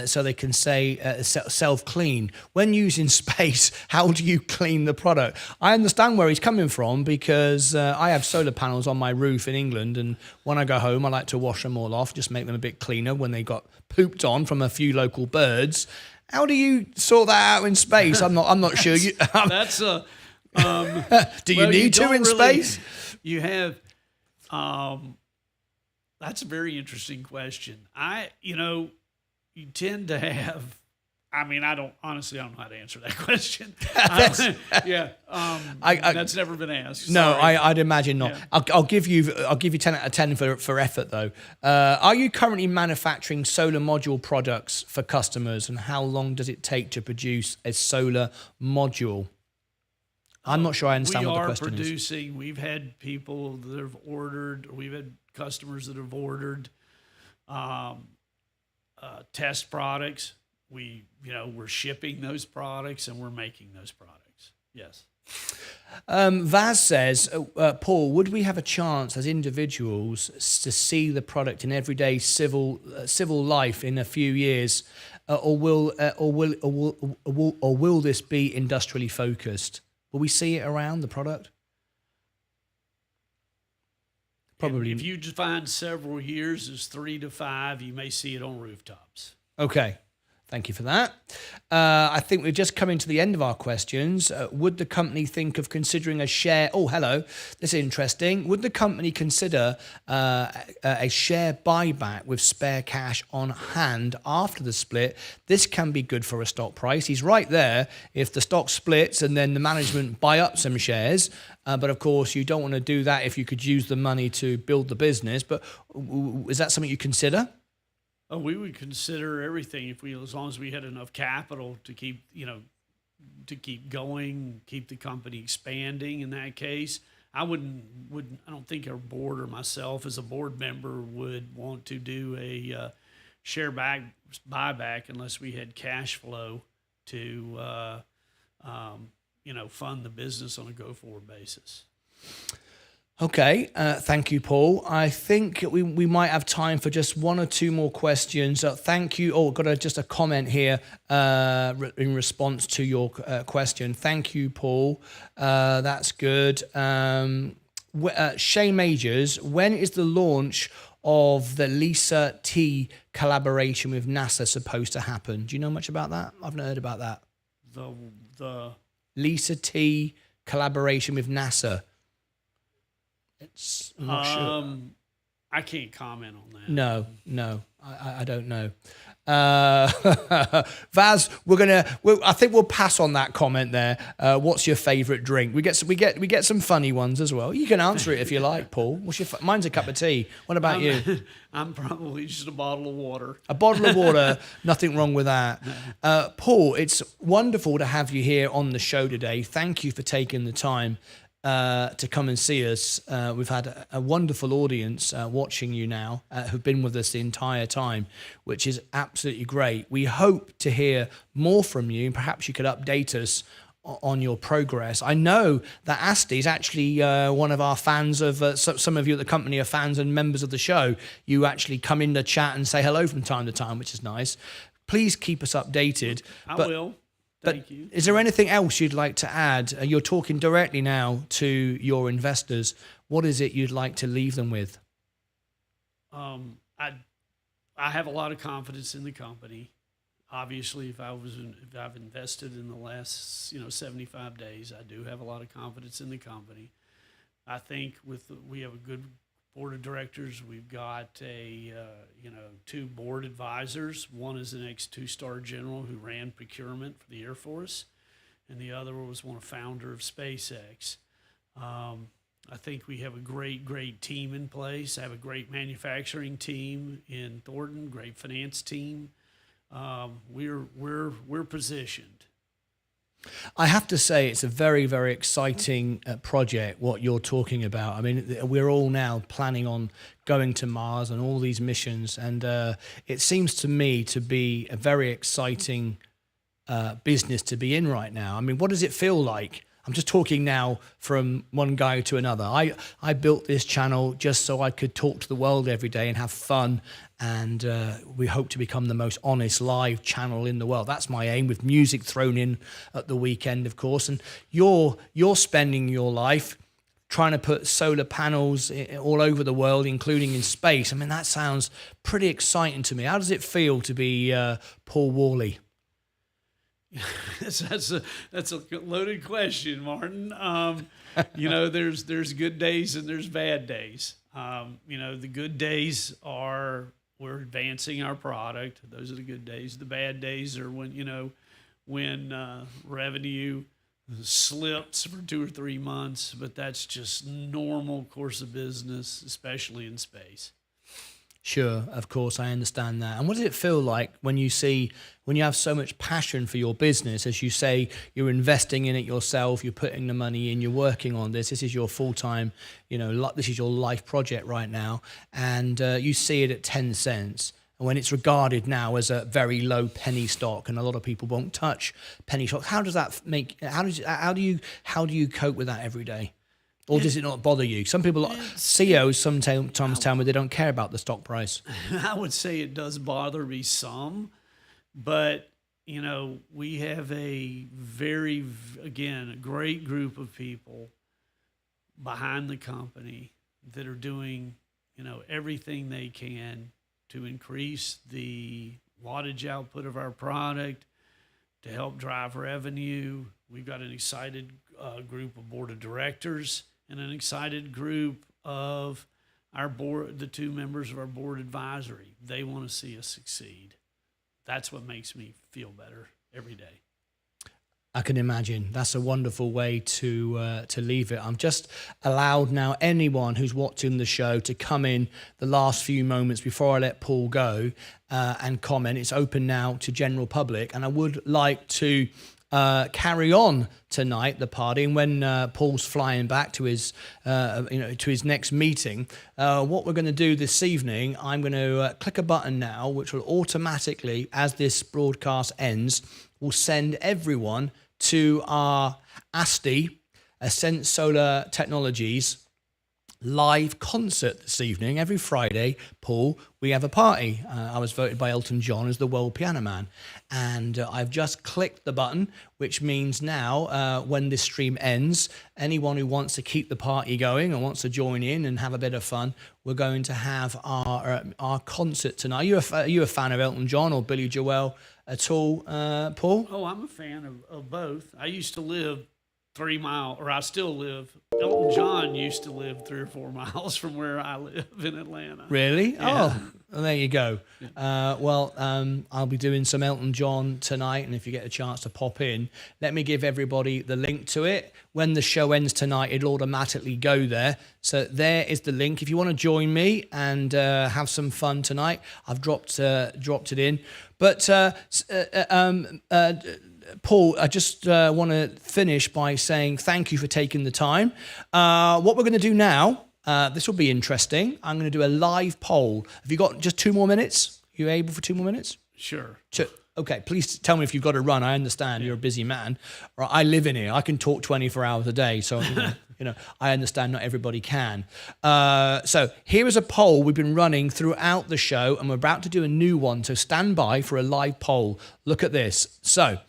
Speaker 1: so they can say self-clean? When using space, how do you clean the product? I understand where he's coming from because I have solar panels on my roof in England, and when I go home, I like to wash them all off, just make them a bit cleaner when they got pooped on from a few local birds. How do you sort that out in space? I'm not sure.
Speaker 2: That's a.
Speaker 1: Do you need to in space?
Speaker 2: You have. That's a very interesting question. You tend to have. I mean, I don't know how to answer that question. That's never been asked.
Speaker 1: No,
Speaker 2: Sorry.
Speaker 1: I'd imagine not. Yeah. I'll give you 10 out of 10 for effort though. Are you currently manufacturing solar module products for customers, and how long does it take to produce a solar module? I'm not sure I understand what the question is.
Speaker 2: We are producing. We've had people that have ordered. We've had customers that have ordered test products. We're shipping those products and we're making those products. Yes.
Speaker 1: Vaz says, Paul, would we have a chance as individuals to see the product in everyday civil life in a few years, or will this be industrially focused? Will we see it around the product? Probably.
Speaker 2: If you define several years as 3 to 5, you may see it on rooftops.
Speaker 1: Okay. Thank you for that. I think we're just coming to the end of our questions. Would the company think of considering a share? Oh, hello. This is interesting. Would the company consider a share buyback with spare cash on hand after the split? This can be good for a stock price. He's right there. If the stock splits and then the management buy up some shares, but of course you don't want to do that if you could use the money to build the business. But is that something you consider?
Speaker 2: Oh, we would consider everything as long as we had enough capital to keep going, keep the company expanding. In that case, I don't think our board or myself as a board member would want to do a share buyback unless we had cash flow to fund the business on a go-forward basis.
Speaker 1: Okay, thank you, Paul. I think we might have time for just one or two more questions. Thank you. Oh, got just a comment here in response to your question. Thank you, Paul. That's good. Shay Majors, when is the launch of the Lisa T collaboration with NASA supposed to happen? Do you know much about that? I've not heard about that.
Speaker 2: The
Speaker 1: Lisa T collaboration with NASA. I'm not sure.
Speaker 2: I can't comment on that.
Speaker 1: No, I don't know. Vaz, I think we'll pass on that comment there. What's your favourite drink? We get some funny ones as well. You can answer it if you like, Paul. Mine's a cup of tea. What about you?
Speaker 2: I'm probably just a bottle of water.
Speaker 1: A bottle of water, nothing wrong with that. Paul, it's wonderful to have you here on the show today. Thank you for taking the time to come and see us. We've had a wonderful audience watching you now who've been with us the entire time, which is absolutely great. We hope to hear more from you, and perhaps you could update us on your progress. I know that ASTI is actually one of our fans of, some of you at the company are fans and members of the show. You actually come in the chat and say hello from time to time, which is nice. Please keep us updated.
Speaker 2: I will. Thank you.
Speaker 1: Is there anything else you'd like to add? You're talking directly now to your investors. What is it you'd like to leave them with?
Speaker 2: I have a lot of confidence in the company. Obviously, if I've invested in the last 75 days, I do have a lot of confidence in the company. I think we have a good board of directors. We've got two board advisors. One is an ex-2-star general who ran procurement for the Air Force, and the other was a founder of SpaceX. I think we have a great team in place. I have a great manufacturing team in Thornton, great finance team. We're positioned.
Speaker 1: I have to say it's a very, very exciting project, what you're talking about. I mean, we're all now planning on going to Mars and all these missions, and it seems to me to be a very exciting business to be in right now. I mean, what does it feel like? I'm just talking now from one guy to another. I built this channel just so I could talk to the world every day and have fun, and we hope to become the most honest live channel in the world. That's my aim, with music thrown in at the weekend, of course. And you're spending your life trying to put solar panels all over the world, including in space. I mean, that sounds pretty exciting to me. How does it feel to be Paul Worley?
Speaker 2: That's a loaded question, Martin. There's good days and there's bad days. The good days are we're advancing our product. Those are the good days. The bad days are when revenue slips for 2 or 3 months, but that's just normal course of business, especially in space.
Speaker 1: Sure, of course, I understand that. And what does it feel like when you have so much passion for your business? As you say, you're investing in it yourself, you're putting the money in, you're working on this. This is your full-time, this is your life project right now. And you see it at 10 cents. And when it's regarded now as a very low penny stock, and a lot of people won't touch penny stocks, how do you cope with that every day? Or does it not bother you? Some people, CEOs sometimes tell me they don't care about the stock price.
Speaker 2: I would say it does bother me some, but, we have a a great group of people behind the company that are doing, everything they can to increase the wattage output of our product, to help drive revenue. We've got an excited group of board of directors and an excited group of our board, the 2 members of our board advisory. They want to see us succeed. That's what makes me feel better every day.
Speaker 1: I can imagine. That's a wonderful way to leave it. I'm just allowed now anyone who's watching the show to come in the last few moments before I let Paul go and comment. It's open now to general public, and I would like to carry on tonight the party, and when Paul's flying back to his next meeting, what we're going to do this evening, I'm going to click a button now which will automatically, as this broadcast ends, will send everyone to our ASTI, Ascent Solar Technologies, live concert this evening. Every Friday, Paul, we have a party. I was voted by Elton John as the world piano man, and I've just clicked the button, which means now when this stream ends, anyone who wants to keep the party going and wants to join in and have a bit of fun, we're going to have our concert tonight. Are you a fan of Elton John or Billy Joel at all, Paul?
Speaker 2: Oh, I'm a fan of both. I used to live 3 miles, or I still live. Elton John used to live 3 or 4 miles from where I live in Atlanta.
Speaker 1: Really?
Speaker 2: Yeah.
Speaker 1: Oh, well, there you go. I'll be doing some Elton John tonight, and if you get a chance to pop in, let me give everybody the link to it. When the show ends tonight, it'll automatically go there. So there is the link. If you want to join me and have some fun tonight, I've dropped it in. But Paul, I just want to finish by saying thank you for taking the time. What we're going to do now, this will be interesting. I'm going to do a live poll. Have you got just 2 more minutes? Are you able for 2 more minutes?
Speaker 2: Sure.
Speaker 1: Okay, please tell me if you've got to run. I understand you're a busy man. Right, I live in here. I can talk 24 hours a day. So, I understand not everybody can. So here is a poll we've been running throughout the show, and we're about to do a new one. So stand by for a live poll. Look at this. So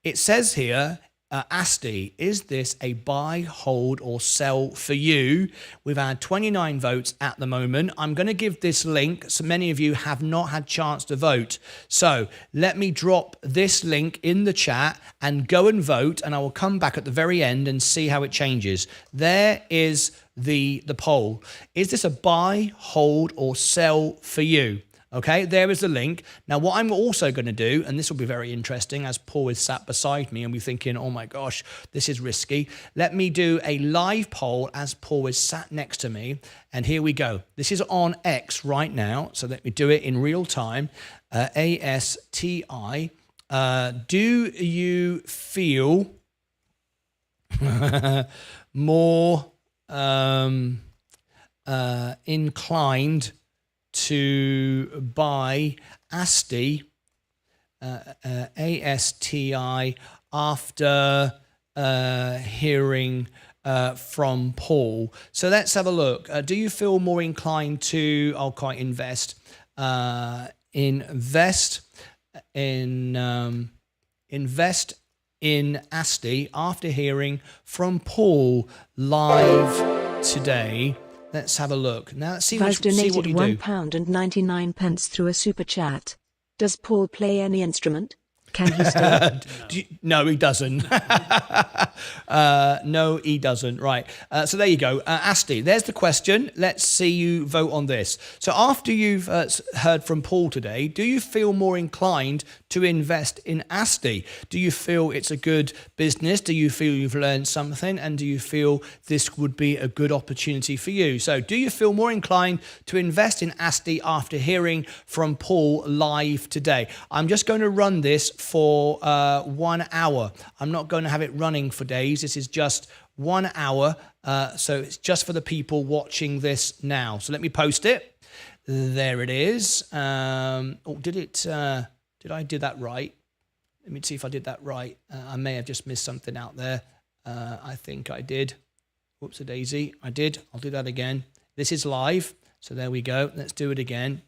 Speaker 1: it says here, ASTI, is this a buy, hold, or sell for you? We've had 29 votes at the moment. I'm going to give this link. So many of you have not had chance to vote. So let me drop this link in the chat and go and vote, and I will come back at the very end and see how it changes. There is the poll. Is this a buy, hold, or sell for you? Okay, there is the link. Now, what I'm also going to do, and this will be very interesting as Paul is sat beside me and we're thinking, oh my gosh, this is risky. Let me do a live poll as Paul is sat next to me. And here we go. This is on X right now. So let me do it in real time. ASTI. Do you feel more inclined to buy ASTI, ASTI, after hearing from Paul? So let's have a look. Do you feel more inclined to, invest in ASTI after hearing from Paul live today? Let's have a look. Now let's see
Speaker 3: Vaz
Speaker 1: what you
Speaker 3: donated
Speaker 1: do.
Speaker 3: £1.99 through a super chat. Does Paul play any instrument? Can he stay?
Speaker 1: No, he doesn't. No, he doesn't. Right. So there you go. ASTI, there's the question. Let's see you vote on this. So after you've heard from Paul today, do you feel more inclined to invest in ASTI? Do you feel it's a good business? Do you feel you've learned something? And do you feel this would be a good opportunity for you? So do you feel more inclined to invest in ASTI after hearing from Paul live today? I'm just going to run this for 1 hour. I'm not going to have it running for days. This is just 1 hour. So it's just for the people watching this now. So let me post it. There it is. Did I do that right? Let me see if I did that right. I may have just missed something out there. I think I did. Whoops-a-daisy. I did. I'll do that again. This is live. So there we go. Let's do it again.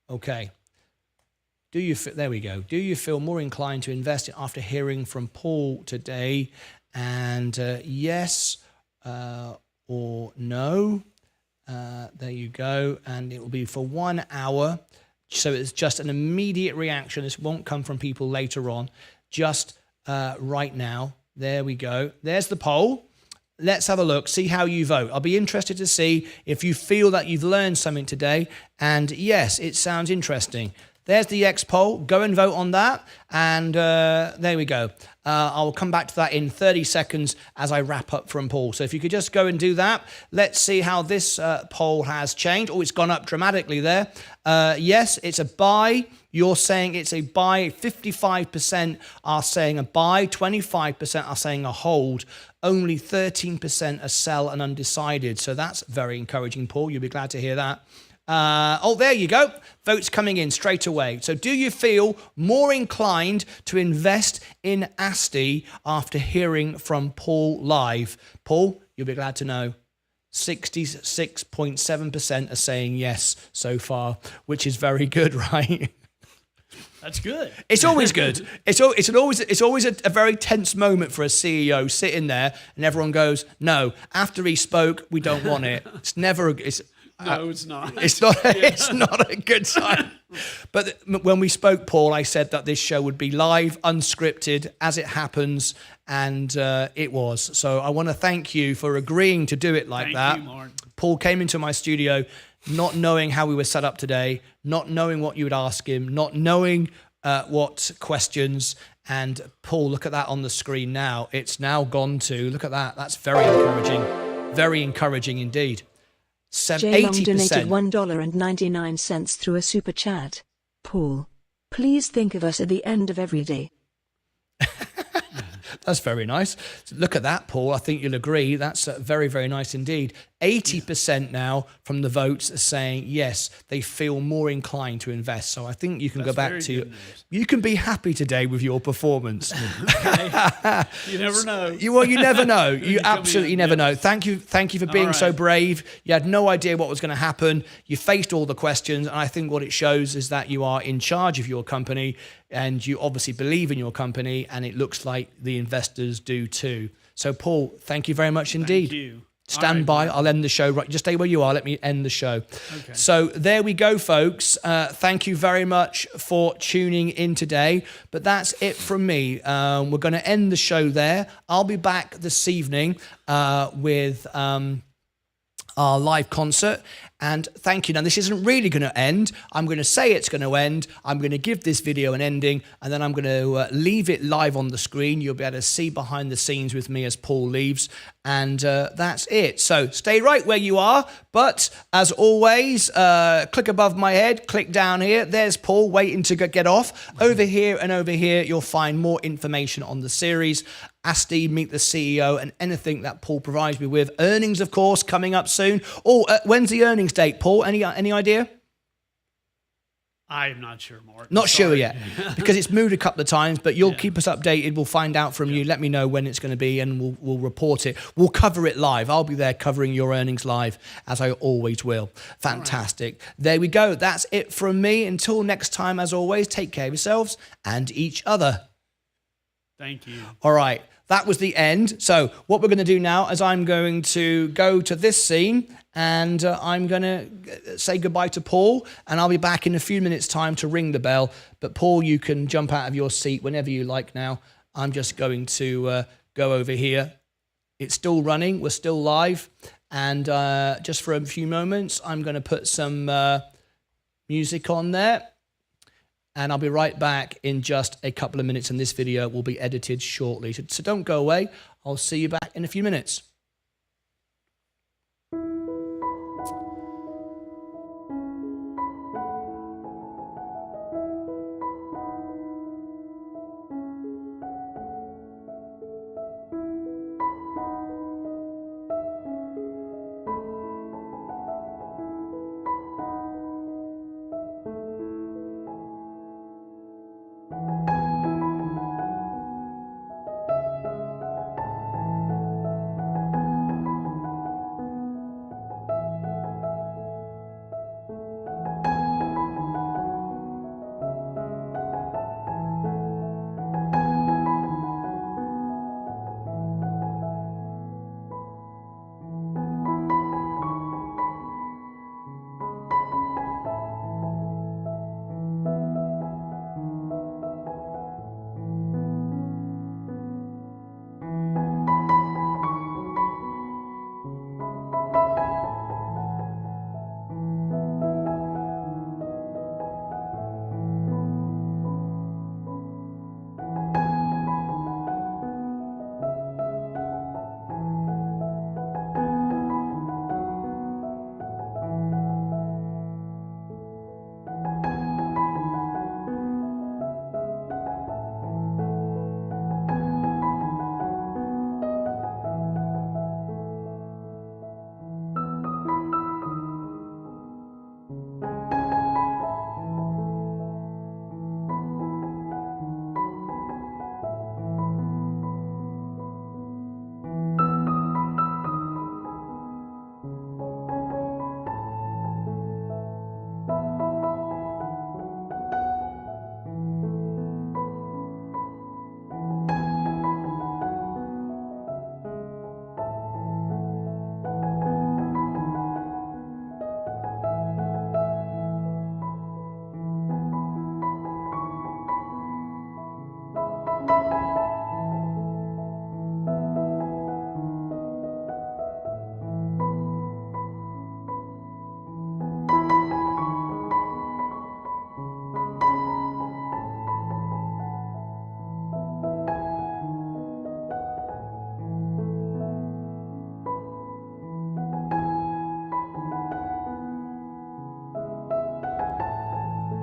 Speaker 1: Okay. There we go. Do you feel more inclined to invest after hearing from Paul today? And yes or no. There you go. And it will be for 1 hour. So it's just an immediate reaction. This won't come from people later on. Just right now. There we go. There's the poll. Let's have a look, see how you vote. I'll be interested to see if you feel that you've learned something today. And yes, it sounds interesting. There's the X poll. Go and vote on that. And there we go. I'll come back to that in 30 seconds as I wrap up from Paul. So if you could just go and do that. Let's see how this poll has changed. Oh, it's gone up dramatically there. Yes, it's a buy. You're saying it's a buy. 55% are saying a buy. 25% are saying a hold. Only 13% are sell and undecided. So that's very encouraging, Paul. You'll be glad to hear that. There you go. Votes coming in straight away. So do you feel more inclined to invest in ASTI after hearing from Paul live? Paul, you'll be glad to know 66.7% are saying yes so far, which is very good, right?
Speaker 2: That's good.
Speaker 1: It's always good. It's always a very tense moment for a CEO sitting there and everyone goes, no, after he spoke, we don't want it. It's never,
Speaker 2: no, it's not.
Speaker 1: It's not. It's not a good sign. But when we spoke, Paul, I said that this show would be live, unscripted, as it happens, and it was. So I want to thank you for agreeing to do it like that.
Speaker 2: Thank you, Martin.
Speaker 1: Paul came into my studio, not knowing how we were set up today, not knowing what you would ask him, not knowing what questions. And Paul, look at that on the screen now. It's now gone to. Look at that. That's very encouraging. Very encouraging indeed.
Speaker 3: J. Long
Speaker 1: 80%.
Speaker 3: donated $1.99 through a super chat. Paul, please think of us at the end of every day.
Speaker 1: That's very nice. Look at that, Paul. I think you'll agree. That's very, very nice indeed. 80% now from the votes are saying yes, they feel more inclined to invest. So I think you can go back to, you can be happy today with your performance.
Speaker 2: You never know.
Speaker 1: You never know. You absolutely never know. Thank you for being so brave. You had no idea what was going to happen. You faced all the questions. And I think what it shows is that you are in charge of your company and you obviously believe in your company. And it looks like the investors do too. So Paul, thank you very much indeed.
Speaker 2: Thank you.
Speaker 1: Stand by. I'll end the show. Right, just stay where you are. Let me end the show. Okay. So there we go, folks. Thank you very much for tuning in today. But that's it from me. We're going to end the show there. I'll be back this evening with our live concert. And thank you. Now, this isn't really going to end. I'm going to say it's going to end. I'm going to give this video an ending, and then I'm going to leave it live on the screen. You'll be able to see behind the scenes with me as Paul leaves. And that's it. So stay right where you are. But as always, click above my head, click down here. There's Paul waiting to get off. Over here and over here, you'll find more information on the series. ASTI, Meet the CEO, and anything that Paul provides me with. Earnings, of course, coming up soon. Oh, when's the earnings date, Paul? Any idea?
Speaker 2: I am not sure, Mark.
Speaker 1: Not sure yet, because it's moved a couple of times, but you'll keep us updated. We'll find out from you. Let me know when it's going to be, and we'll report it. We'll cover it live. I'll be there covering your earnings live, as I always will. Fantastic. Right. There we go. That's it from me. Until next time, as always, take care of yourselves and each other.
Speaker 2: Thank you.
Speaker 1: All right. That was the end. So what we're going to do now is I'm going to go to this scene, and I'm going to say goodbye to Paul, and I'll be back in a few minutes' time to ring the bell. But Paul, you can jump out of your seat whenever you like now. I'm just going to go over here. It's still running. We're still live. And just for a few moments, I'm going to put some music on there. And I'll be right back in just a couple of minutes, and this video will be edited shortly. So don't go away. I'll see you back in a few minutes.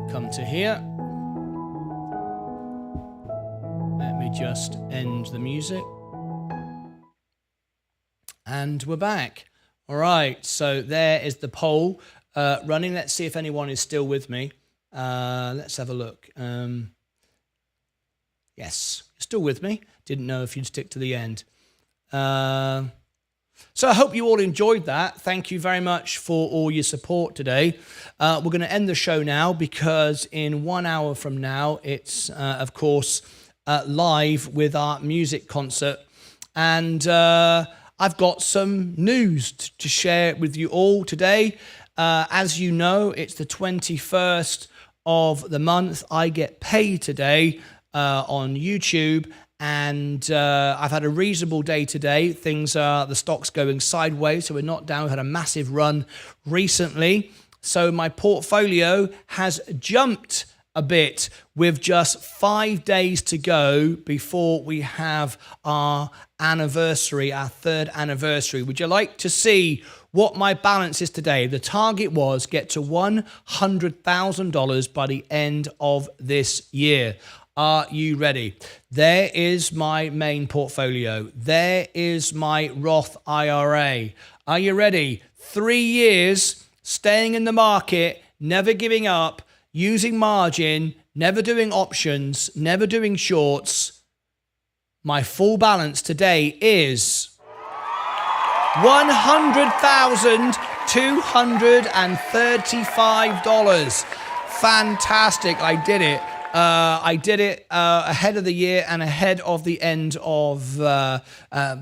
Speaker 1: Come to here. Let me just end the music. And we're back. All right, so there is the poll running. Let's see if anyone is still with me. Let's have a look. Yes, still with me. Didn't know if you'd stick to the end. So I hope you all enjoyed that. Thank you very much for all your support today. We're going to end the show now because in 1 hour from now, it's, of course, live with our music concert. And I've got some news to share with you all today. As you know, it's the 21st of the month. I get paid today on YouTube, and I've had a reasonable day today. The stock's going sideways, so we're not down. We've had a massive run recently. So my portfolio has jumped a bit with just 5 days to go before we have our anniversary, our third anniversary. Would you like to see what my balance is today? The target was get to $100,000 by the end of this year. Are you ready? There is my main portfolio. There is my Roth IRA. Are you ready? 3 years staying in the market, never giving up, using margin, never doing options, never doing shorts. My full balance today is $100,235. Fantastic. I did it. Ahead of the year and ahead of the end of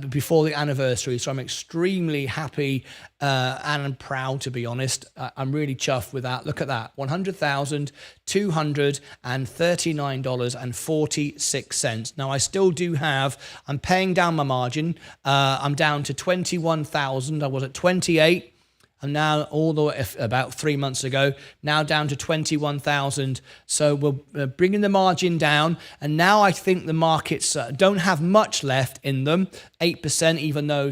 Speaker 1: before the anniversary. So I'm extremely happy and I'm proud, to be honest. I'm really chuffed with that. Look at that. $100,239.46. Now I still do I'm paying down my margin. I'm down to 21,000. I was at 28. I'm now all the way about 3 months ago, now down to 21,000. So we're bringing the margin down. And now I think the markets don't have much left in them, 8%, even though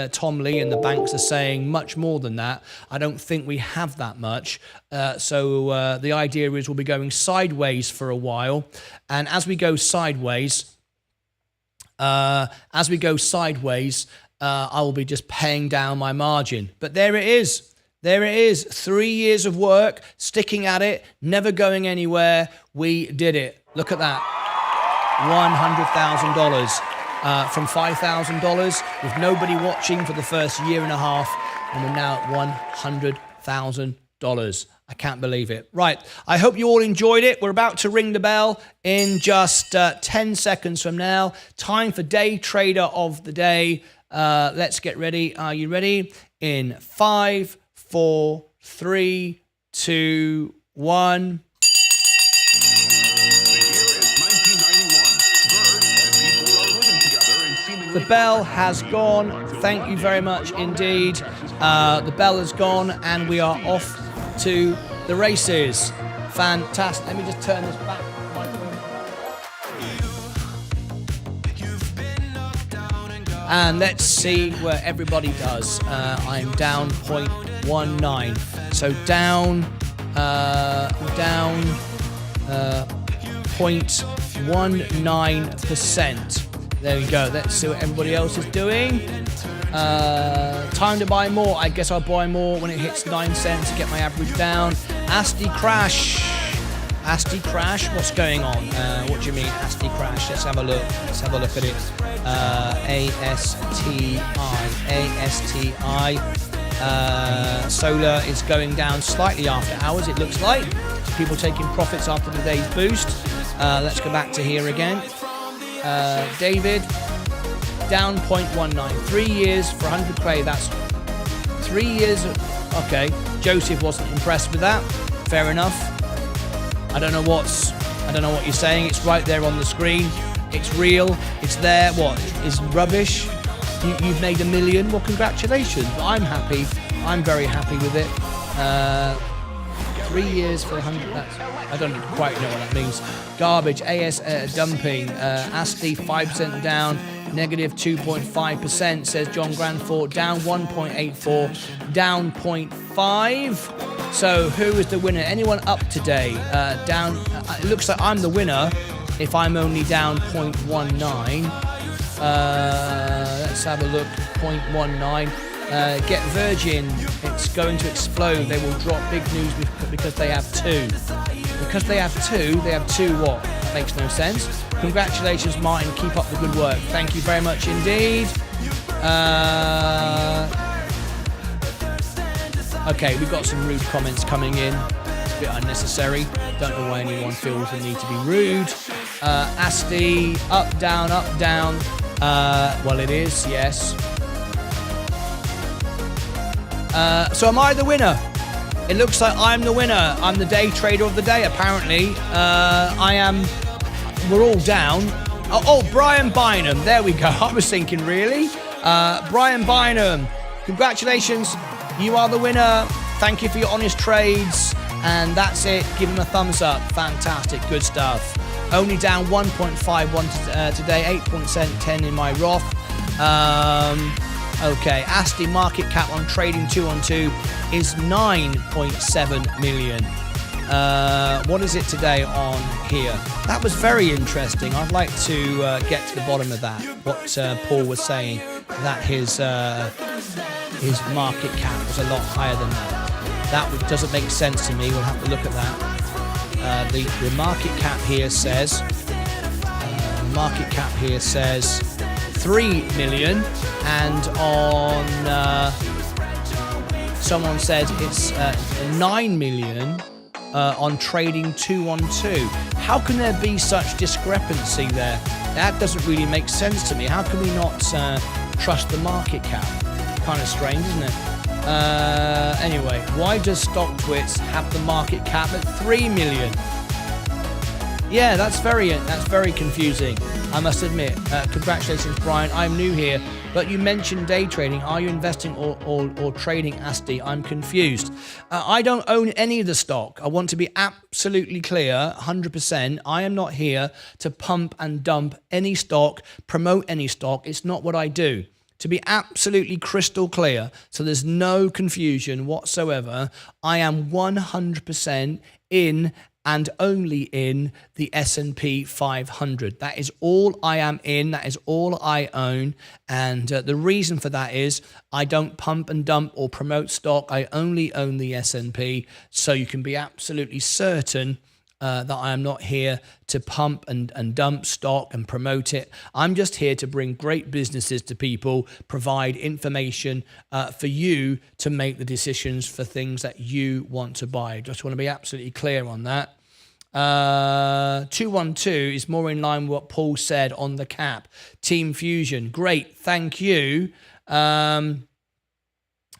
Speaker 1: Tom Lee and the banks are saying much more than that. I don't think we have that much. So the idea is we'll be going sideways for a while. And as we go sideways, I will be just paying down my margin. But there it is. There it is. 3 years of work, sticking at it, never going anywhere. We did it. Look at that. $100,000 from $5,000 with nobody watching for the first year and a half. And we're now at $100,000. I can't believe it. Right. I hope you all enjoyed it. We're about to ring the bell in just 10 seconds from now. Time for Day Trader of the Day. Let's get ready. Are you ready? In 5, 4, 3, 2, 1. The bell has gone. Thank you very much indeed. The bell has gone and we are off to the races. Fantastic. Let me just turn this back. And let's see where everybody does. I'm down 0.19. So down 0.19%. There we go. Let's see what everybody else is doing. Time to buy more. I guess I'll buy more when it hits 9 cents to get my average down. ASTI crash. ASTI crash. What's going on? What do you mean ASTI crash? Let's have a look. Let's have a look at it. ASTI. Solar is going down slightly after hours, it looks like. People taking profits after the day's boost. Let's go back to here again. David, down 0.19. 3 years for 100K. That's 3 years. Okay. Joseph wasn't impressed with that. Fair enough. I don't know what you're saying. It's right there on the screen. It's real. It's there. What is rubbish? You've made $1 million. Well, congratulations. But I'm happy. I'm very happy with it. 3 years for 100. I don't quite know what that means. Garbage. Dumping. ASTI 5% down. Negative 2.5%, says John Grandfort. Down 1.84. Down 0.5. So who is the winner? Anyone up today? Down. It looks like I'm the winner if I'm only down 0.19. Let's have a look. 0.19. Get Virgin. It's going to explode. They will drop. Big news because they have two. Because they have two what? That makes no sense. Congratulations, Martyn. Keep up the good work. Thank you very much indeed. Okay, we've got some rude comments coming in. It's a bit unnecessary. Don't know why anyone feels the need to be rude. ASTI, up, down, up, down. Well, it is, yes. So am I the winner? It looks like I'm the winner. I'm the day trader of the day, apparently. I am. We're all down. Brian Bynum. There we go. I was thinking, really? Brian Bynum, congratulations. You are the winner. Thank you for your honest trades. And that's it. Give him a thumbs up. Fantastic. Good stuff. Only down 1.51 today, 8.10 in my Roth. Okay, ASTI market cap on trading 2-on-2 is 9.7 million. What is it today on here? That was very interesting. I'd like to get to the bottom of that. What Paul was saying, that his market cap was a lot higher than that. That doesn't make sense to me. We'll have to look at that. The market cap here says 3 million, and on someone said it's 9 million on trading 2-on-2. How can there be such discrepancy there? That doesn't really make sense to me. How can we not trust the market cap? Kind of strange, isn't it? Anyway, why does StockTwits have the market cap at 3 million? Yeah, that's very confusing, I must admit. Congratulations, Brian. I'm new here, but you mentioned day trading. Are you investing or trading ASTI? I'm confused. I don't own any of the stock. I want to be absolutely clear, 100%. I am not here to pump and dump any stock, promote any stock. It's not what I do. To be absolutely crystal clear, so there's no confusion whatsoever, I am 100% in and only in the S&P 500. That is all I am in. That is all I own. And the reason for that is I don't pump and dump or promote stock. I only own the S&P. So you can be absolutely certain that I am not here to pump and dump stock and promote it. I'm just here to bring great businesses to people, provide information for you to make the decisions for things that you want to buy. Just want to be absolutely clear on that. 2-1-2 is more in line with what Paul said on the cap. Team Fusion, great, thank you.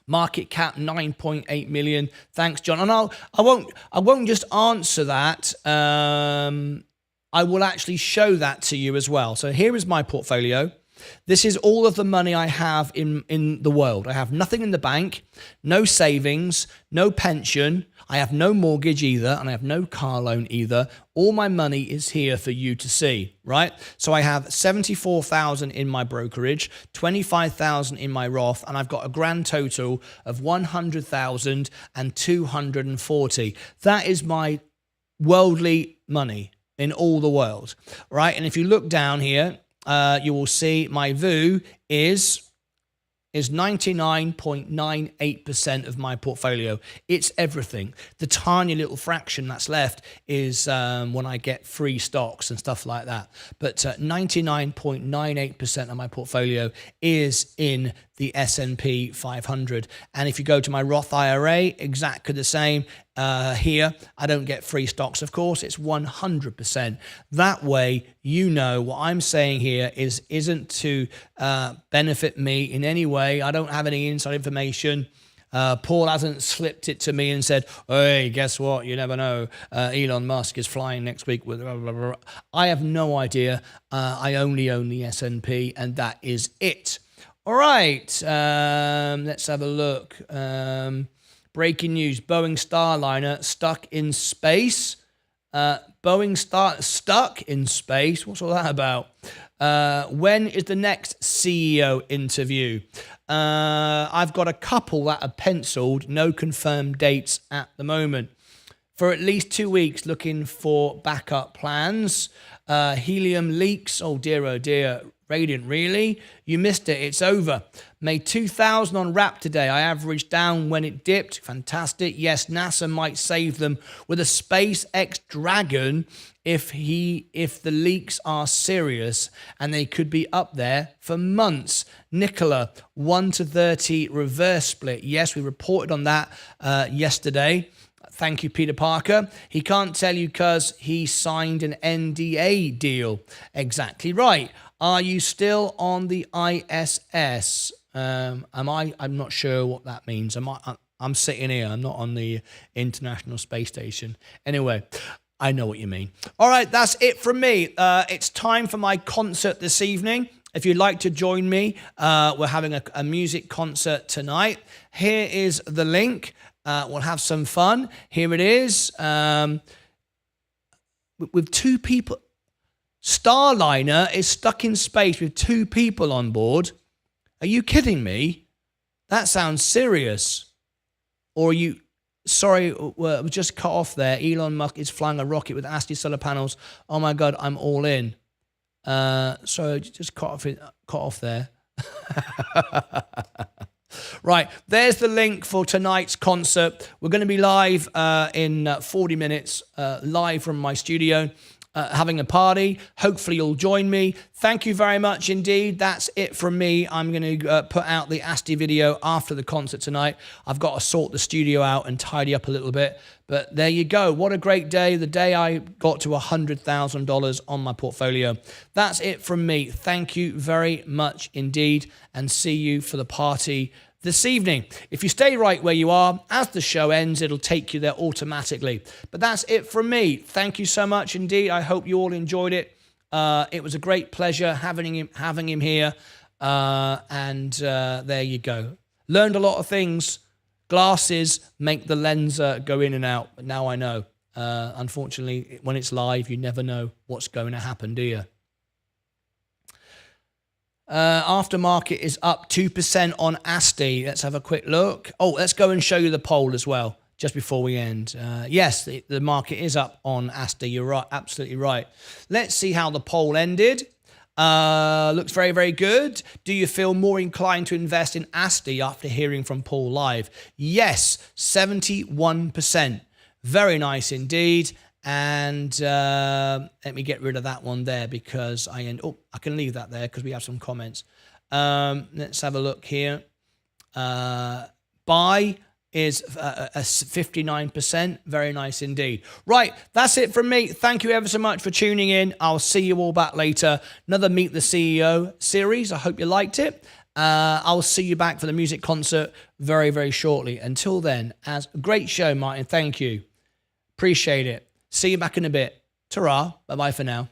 Speaker 1: Market cap 9.8 million. Thanks, John. And I won't just answer that. I will actually show that to you as well. So here is my portfolio. This is all of the money I have in the world. I have nothing in the bank, no savings, no pension. I have no mortgage either, and I have no car loan either. All my money is here for you to see, right? So I have 74,000 in my brokerage, 25,000 in my Roth, and I've got a grand total of 100,240. That is my worldly money in all the world, right? And if you look down here, you will see my VU is 99.98% of my portfolio. It's everything. The tiny little fraction that's left is when I get free stocks and stuff like that. But 99.98% of my portfolio is in the S&P 500. And if you go to my Roth IRA, exactly the same. Here, I don't get free stocks, of course. It's 100%. That way, you know what I'm saying here isn't to benefit me in any way. I don't have any inside information. Paul hasn't slipped it to me and said, hey, guess what? You never know. Elon Musk is flying next week with blah, blah, blah. I have no idea. I only own the S&P, and that is it. All right. Let's have a look. Breaking news, Boeing Starliner stuck in space. Stuck in space? What's all that about? When is the next CEO interview? I've got a couple that are penciled, no confirmed dates at the moment. For at least 2 weeks, looking for backup plans. Helium leaks, oh dear. Radiant, really? You missed it. It's over. Made 2,000 on wrap today. I averaged down when it dipped. Fantastic. Yes, NASA might save them with a SpaceX Dragon if the leaks are serious, and they could be up there for months. Nicola, 1-30 reverse split. Yes, we reported on that yesterday. Thank you, Peter Parker. He can't tell you because he signed an NDA deal. Exactly right. Are you still on the ISS? I'm not sure what that means. I'm sitting here. I'm not on the International Space Station. Anyway, I know what you mean. All right, that's it from me. It's time for my concert this evening. If you'd like to join me, we're having a music concert tonight. Here is the link. We'll have some fun. Here it is. With 2 people. Starliner is stuck in space with 2 people on board. Are you kidding me? That sounds serious. Or are you... Sorry, we just cut off there. Elon Musk is flying a rocket with ASTI solar panels. Oh my God, I'm all in. Sorry, just cut off there. Right, there's the link for tonight's concert. We're going to be live in 40 minutes, live from my studio. Having a party. Hopefully you'll join me. Thank you very much indeed. That's it from me. I'm going to put out the ASTI video after the concert tonight. I've got to sort the studio out and tidy up a little bit. But there you go. What a great day. The day I got to $100,000 on my portfolio. That's it from me. Thank you very much indeed. And see you for the party this evening. If you stay right where you are, as the show ends, it'll take you there automatically. But that's it from me. Thank you so much indeed. I hope you all enjoyed it. It was a great pleasure having him here. There you go. Learned a lot of things. Glasses make the lens go in and out. But now I know. Unfortunately, when it's live, you never know what's going to happen, do you? Aftermarket is up 2% on ASTI. Let's have a quick look. Oh, let's go and show you the poll as well, just before we end. Yes, the market is up on ASTI. You're right, absolutely right. Let's see how the poll ended. Looks very, very good. Do you feel more inclined to invest in ASTI after hearing from Paul live? Yes, 71%. Very nice indeed. And let me get rid of that one there because I can leave that there because we have some comments. Let's have a look here. Buy is 59%. Very nice indeed. Right, that's it from me. Thank you ever so much for tuning in. I'll see you all back later. Another Meet the CEO series. I hope you liked it. I'll see you back for the music concert very, very shortly. Until then, as a great show, Martyn. Thank you. Appreciate it. See you back in a bit. Ta-ra. Bye-bye for now.